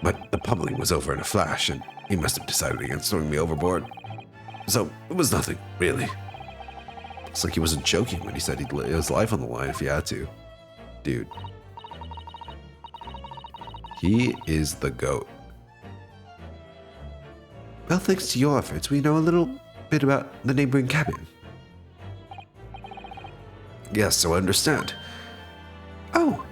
But the pummeling was over in a flash, and he must have decided against throwing me overboard. So, it was nothing, really. It's like he wasn't joking when he said he'd lay his life on the line if he had to. Dude. He is the GOAT. Well, thanks to your efforts, we know a little bit about the neighboring cabin. Yes, so I understand. Oh!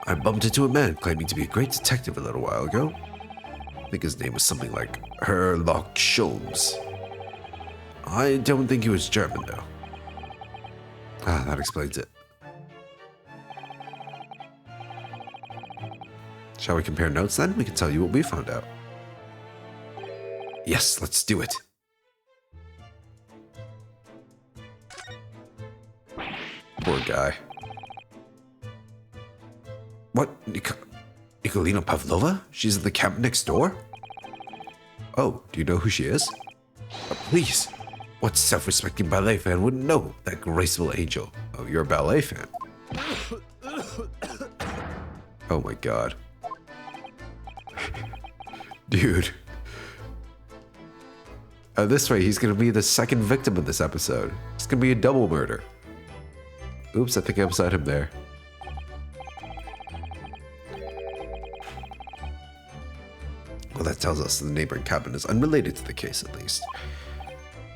I bumped into a man claiming to be a great detective a little while ago. I think his name was something like Herlock Sholmes. I don't think he was German, though. Ah, that explains it. Shall we compare notes then? We can tell you what we found out. Yes, let's do it. Poor guy. What? Nikolina Pavlova? She's in the camp next door? Oh, do you know who she is? Please. What self-respecting ballet fan wouldn't know that graceful angel? Oh, you're a ballet fan. Oh my god. Dude. At this rate, he's gonna be the second victim of this episode. It's gonna be a double murder. Oops, I think I upset him there. Well, that tells us the neighboring cabin is unrelated to the case, at least.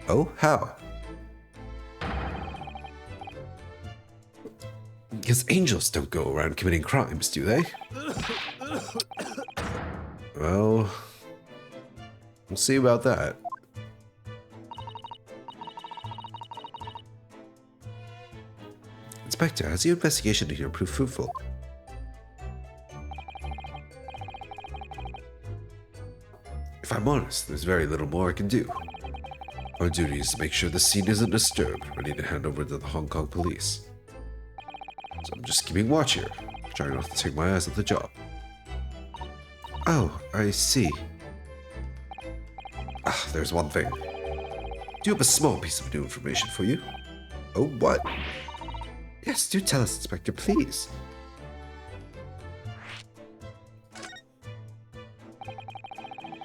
Oh, how? Because angels don't go around committing crimes, do they? Well, we'll see about that. Inspector, has your investigation here proved fruitful? If I'm honest, there's very little more I can do. Our duty is to make sure the scene isn't disturbed, ready to hand over to the Hong Kong police. So I'm just keeping watch here, trying not to take my eyes off the job. Oh, I see. Ah, there's one thing. Do you have a small piece of new information for you? Oh, what? Yes, do tell us, Inspector, please.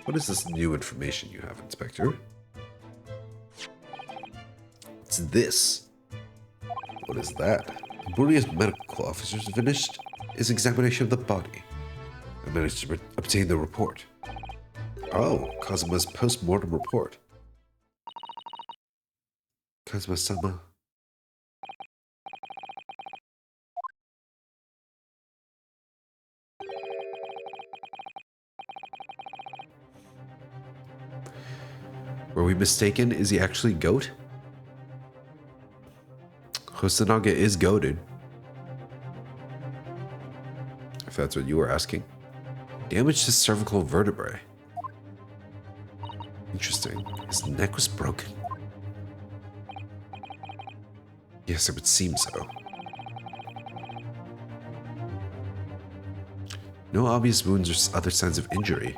What is this new information you have, Inspector? It's this. What is that? The Burias medical officers finished his examination of the body. I managed to obtain the report. Oh, Kazuma's post-mortem report. Kazuma-sama. Were we mistaken? Is he actually GOAT? Hosonaga is goated. If that's what you were asking. Damage to cervical vertebrae. Interesting. His neck was broken? Yes, it would seem so. No obvious wounds or other signs of injury.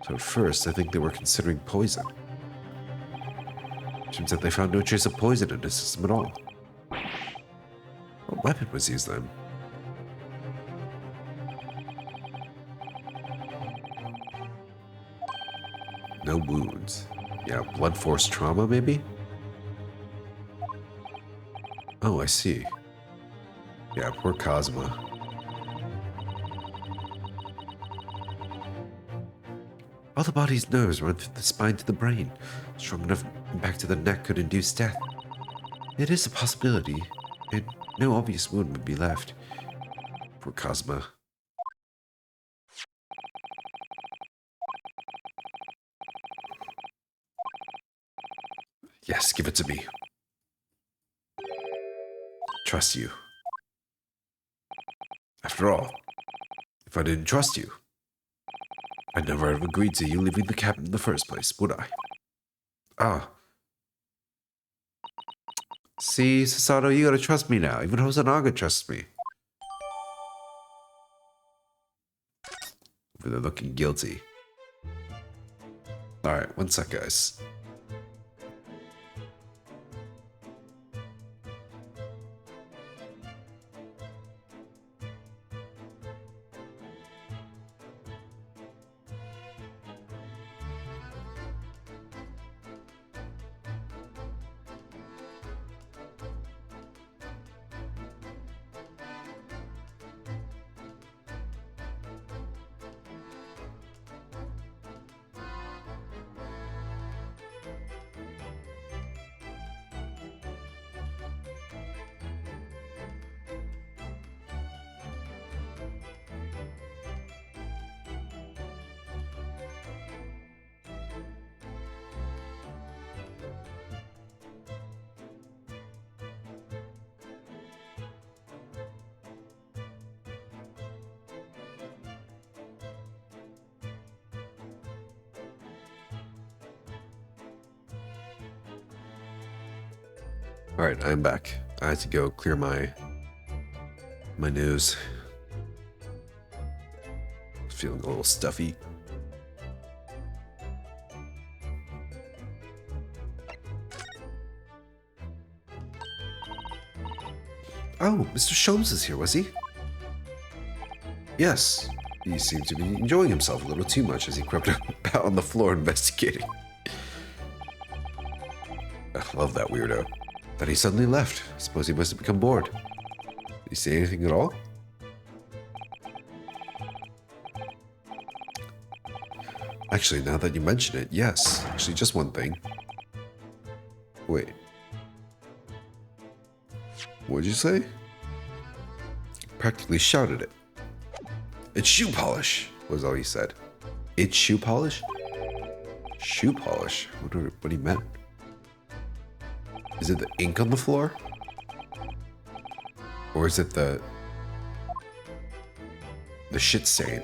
So at first, I think they were considering poison. Turns out they found no trace of poison in his system at all. What weapon was used then? No wounds. Yeah, blood force trauma maybe? Oh, I see. Yeah, poor Kazuma. All the body's nerves run through the spine to the brain. Strong enough impact to the neck could induce death. It is a possibility, and no obvious wound would be left. Poor Kazuma. Yes, give it to me. Trust you. After all, if I didn't trust you, I'd never have agreed to you leaving the cabin in the first place, would I? Ah. See, Sasato, you gotta trust me now. Even Hosonaga trusts me. Over there looking guilty. Alright, one sec, guys. Alright, I'm back. I had to go clear my nose. Feeling a little stuffy. Oh, Mr. Sholmes is here, was he? Yes. He seemed to be enjoying himself a little too much as he crept about on the floor investigating. I love that weirdo. Then he suddenly left. I suppose he must have become bored. Did he say anything at all? Actually, now that you mention it, yes. Actually, just one thing. Wait. What'd you say? Practically shouted it. It's shoe polish, was all he said. It's shoe polish? Shoe polish? What he meant? Is it the ink on the floor? Or is it the shit stain?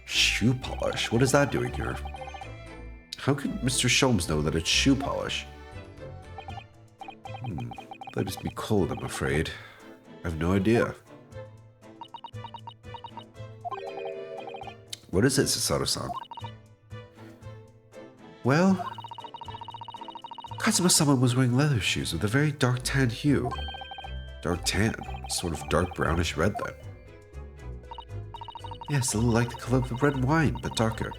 Shoe polish? What is that doing here? How could Mr. Sholmes know that it's shoe polish? That must be cold, I'm afraid. I have no idea. What is it, Susaru-san? Well, Kazuma-sama was wearing leather shoes with a very dark tan hue. Dark tan? Sort of dark brownish red then. Yes, a little like the color of the red wine, but darker.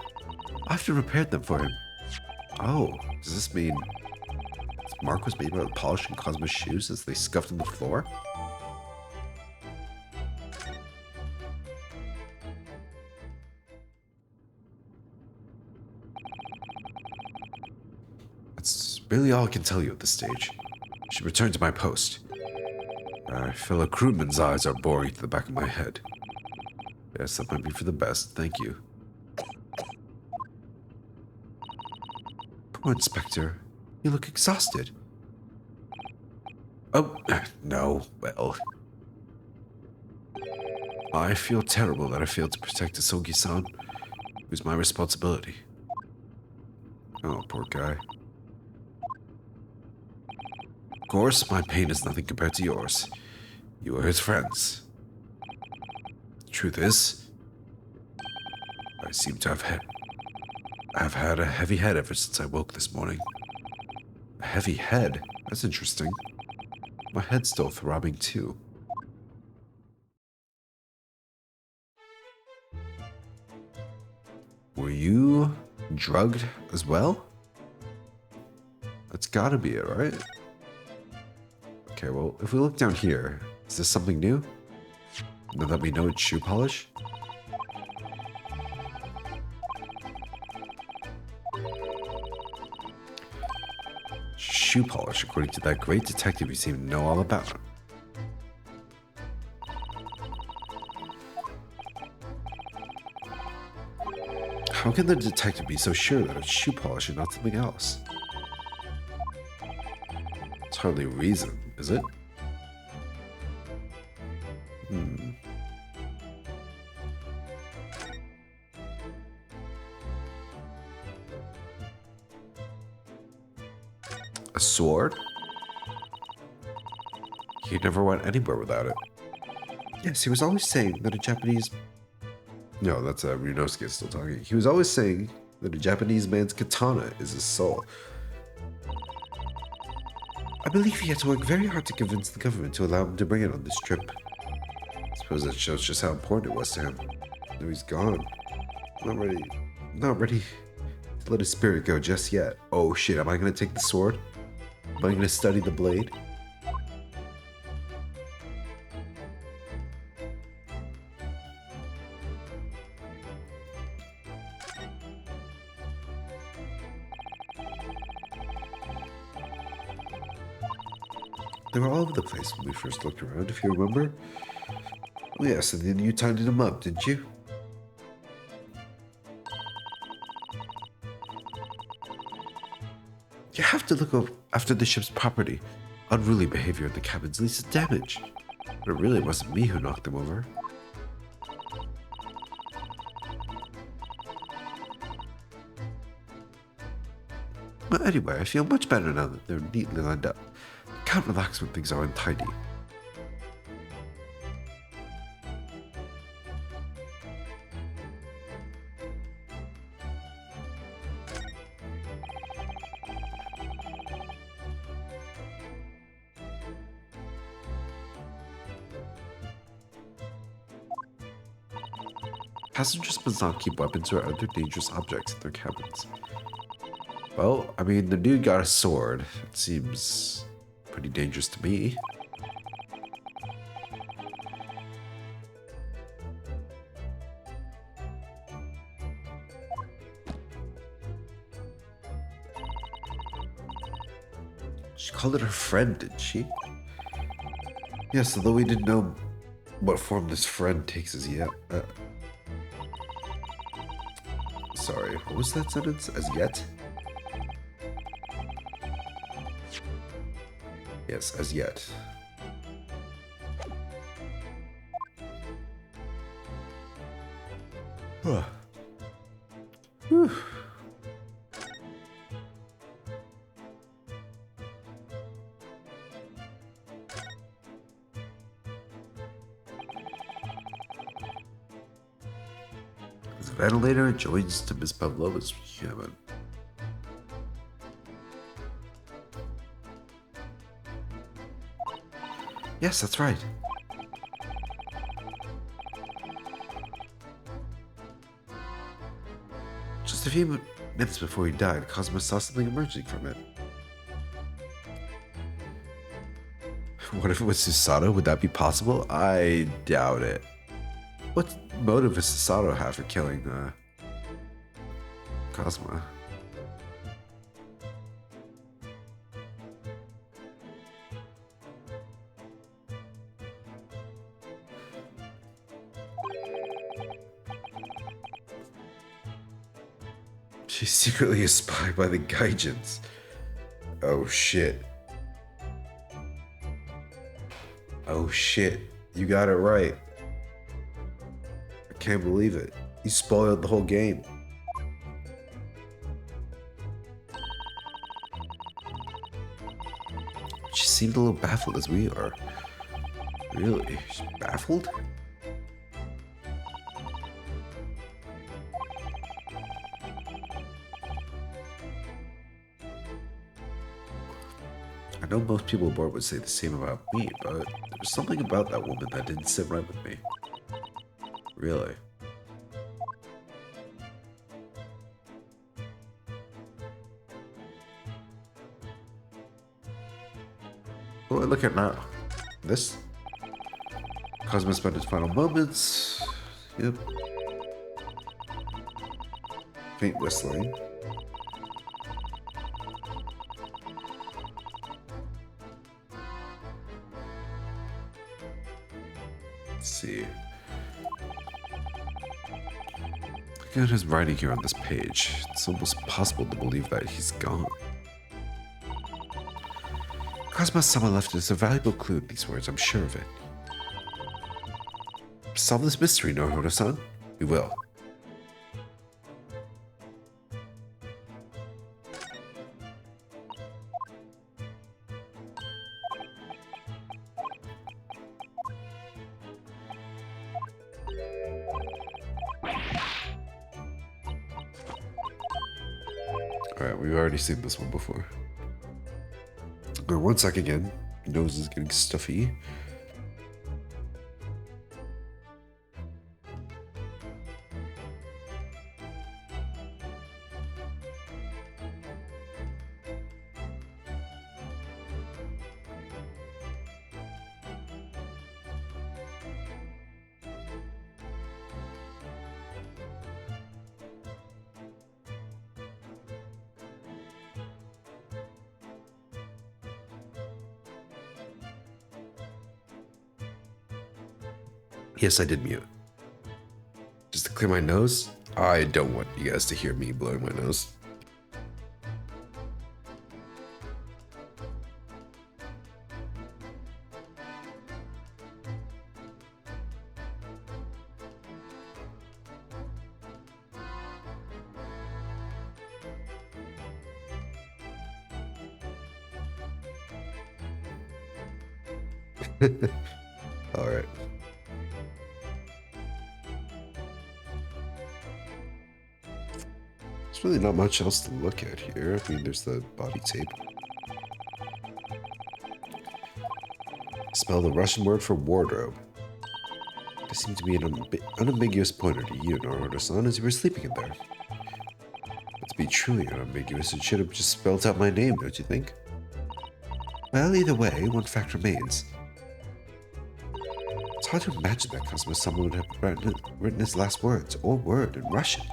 I often repaired them for him. Oh, does this mean this mark was made by the polish in Kazuma's shoes as they scuffed on the floor? That's really all I can tell you at this stage. I should return to my post. My fellow crewman's eyes are boring to the back of my head. Yes, that might be for the best, thank you. Poor Inspector. You look exhausted. Oh, no, well. I feel terrible that I failed to protect Asogi-san. It was my responsibility. Oh, poor guy. Of course, my pain is nothing compared to yours. You are his friends. The truth is, I seem to have had a heavy head ever since I woke this morning. A heavy head? That's interesting. My head's still throbbing too. Were you drugged as well? That's gotta be it, right? Okay, well, if we look down here, is this something new? Now that we know it's shoe polish? Shoe polish, according to that great detective you seem to know all about. How can the detective be so sure that it's shoe polish and not something else? It's hardly reason, is it? A sword? he never went anywhere without it. Yes, he was always saying that a Japanese... No, that's Ryunosuke still talking. He was always saying that a Japanese man's katana is his soul. I believe he had to work very hard to convince the government to allow him to bring it on this trip. I suppose that shows just how important it was to him. Now he's gone. Not ready to let his spirit go just yet. Oh shit, am I gonna take the sword? Am I gonna study the blade? They were all over the place when we first looked around, if you remember. Oh yes, and then you tidied them up, didn't you? You have to look after the ship's property. Unruly behavior at the cabins leads to damage. But it really wasn't me who knocked them over. But anyway, I feel much better now that they're neatly lined up. Can't relax when things are untidy. Passengers must not keep weapons or other dangerous objects in their cabins. Well, I mean, the dude got a sword. It seems pretty dangerous to me. She called it her friend, didn't she? Yes, although we didn't know what form this friend takes as yet. Sorry, what was that sentence? As yet? Yes, as yet. Whew. The ventilator joins to Miss Pavlova's cabin. Yes, that's right. Just a few minutes before he died, Cosmo saw something emerging from it. What if it was Susato? Would that be possible? I doubt it. What motive does Susato have for killing Cosmo? She's secretly a spy by the Gaijins. Oh shit. Oh shit. You got it right. I can't believe it. You spoiled the whole game. She seemed a little baffled as we are. Really? She's baffled? I know most people aboard would say the same about me, but there was something about that woman that didn't sit right with me. Really. What do I look at now? This? Cosmo spent his final moments. Yep. Faint whistling. Let's see. Look at his writing here on this page. It's almost possible to believe that he's gone. Cosmo-sama left us a valuable clue in these words, I'm sure of it. Solve this mystery, Naruto-san. We will. Alright, we've already seen this one before. One sec again. Nose is getting stuffy. Yes, I did mute. Just to clear my nose? I don't want you guys to hear me blowing my nose. All right. There's really not much else to look at here. I mean, there's the body tape. Spell the Russian word for wardrobe. This seemed to be an unambiguous pointer to you, Naruto-san, as you were sleeping in there. But to be truly unambiguous, it should have just spelled out my name, don't you think? Well, either way, one fact remains. It's hard to imagine that Kazuma someone would have written his last words, or word, in Russian.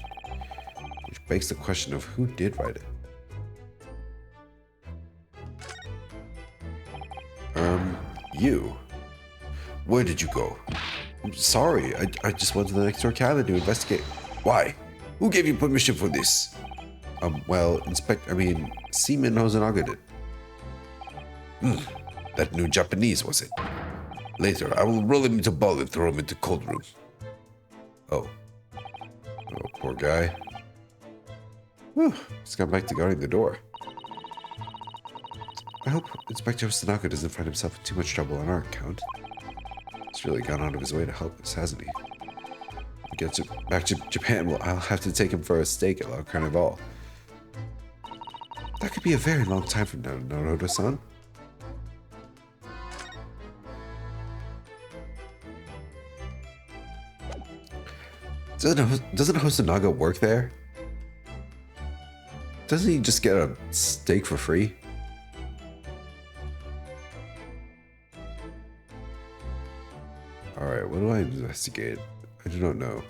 Which begs the question of who did write it. You. Where did you go? I'm sorry, I just went to the next door cabin to investigate. Why? Who gave you permission for this? Well, Seaman Hosonaga did. That new Japanese, was it? Later, I will roll him into ball and throw him into cold room. Oh, poor guy. Whew, he's gone back to guarding the door. I hope Inspector Hosonaga doesn't find himself in too much trouble on our account. He's really gone out of his way to help us, hasn't he? When he gets back to Japan, well, I'll have to take him for a steak at La Carnival. That could be a very long time from now, Naruto-san. Doesn't Hosonaga work there? Doesn't he just get a steak for free? Alright, what do I investigate? I do not know.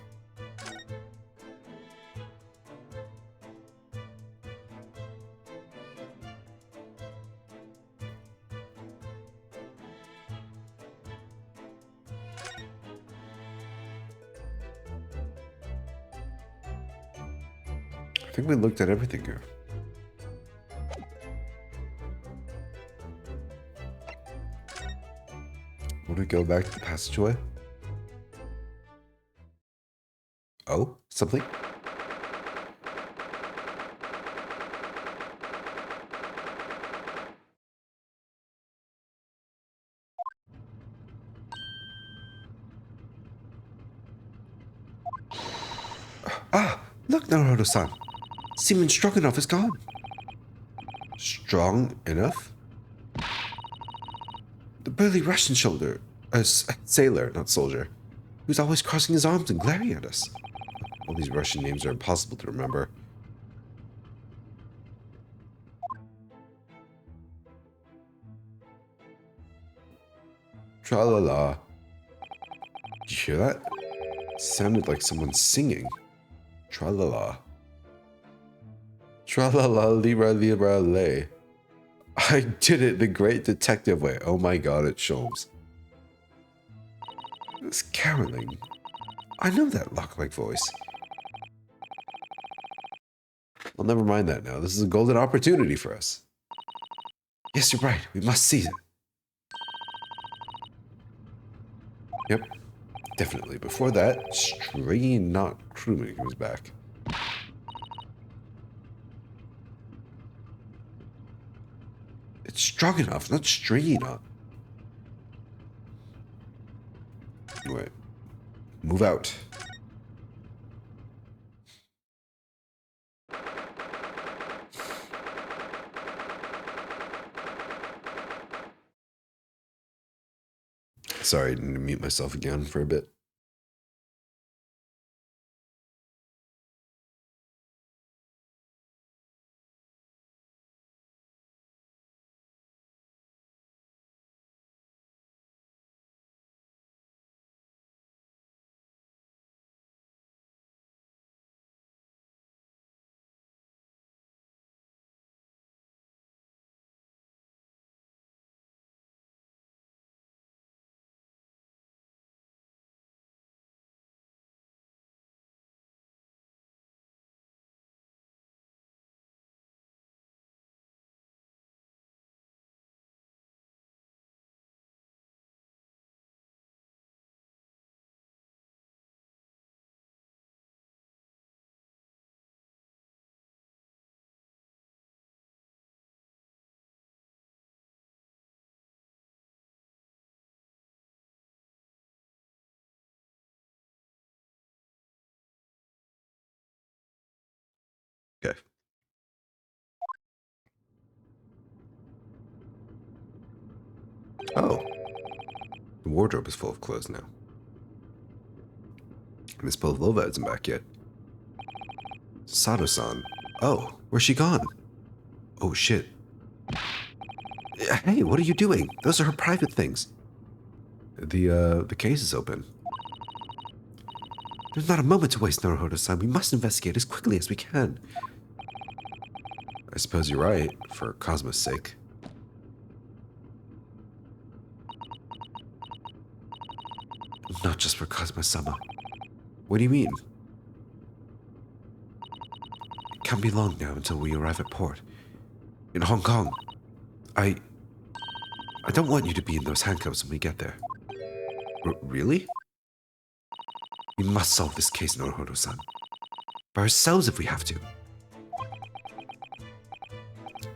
I think we looked at everything here. Want to go back to the passageway? Oh, something? Look, Naruto-san. Seaman Stroganoff is gone. Strong enough? The burly Russian sailor, not soldier, who's always crossing his arms and glaring at us. All these Russian names are impossible to remember. Tra-la-la. Did you hear that? It sounded like someone singing. Tra-la-la. Tra-la-la, lira-lira-lay. I did it the great detective way. Oh my god, it's Sholmes. It's caroling. I know that lock-like voice. Well, never mind that now. This is a golden opportunity for us. Yes, you're right. We must seize it. Yep. Definitely. Before that, Stringy Knot Crewman comes back. It's strong enough, not stringy knot. Wait. Move out. Sorry, I didn't mute myself again for a bit. Okay. Oh. The wardrobe is full of clothes now. Miss Pavlova isn't back yet. Sato-san. Oh, where's she gone? Oh, shit. Hey, what are you doing? Those are her private things. The case is open. There's not a moment to waste, Naruhodo-san. We must investigate as quickly as we can. I suppose you're right, for Cosmo's sake. Not just for Cosmo-sama. What do you mean? It can't be long now until we arrive at port. In Hong Kong. I don't want you to be in those handcuffs when we get there. Really? We must solve this case, Naruhodo-san. By ourselves if we have to.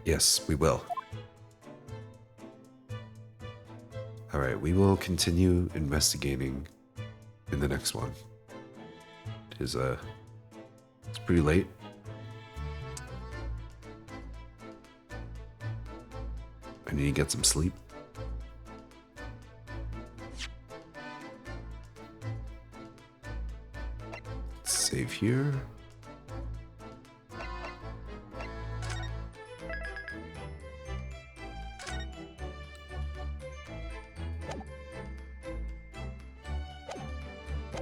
Yes, we will. Alright, we will continue investigating in the next one. It's pretty late. I need to get some sleep. Save here.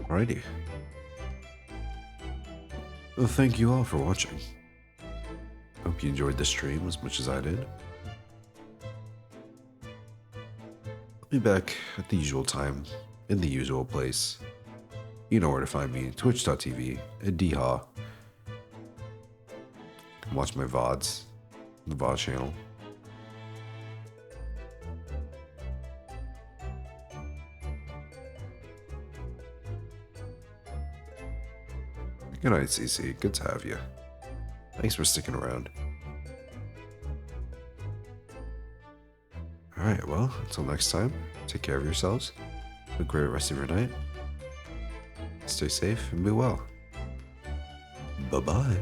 Alrighty. Well, thank you all for watching. Hope you enjoyed the stream as much as I did. I'll be back at the usual time, in the usual place. You know where to find me, twitch.tv, at dha. Watch my VODs, the VOD channel. Good night, CC. Good to have you. Thanks for sticking around. Alright, well, until next time, take care of yourselves. Have a great rest of your night. Stay safe and be well. Bye-bye.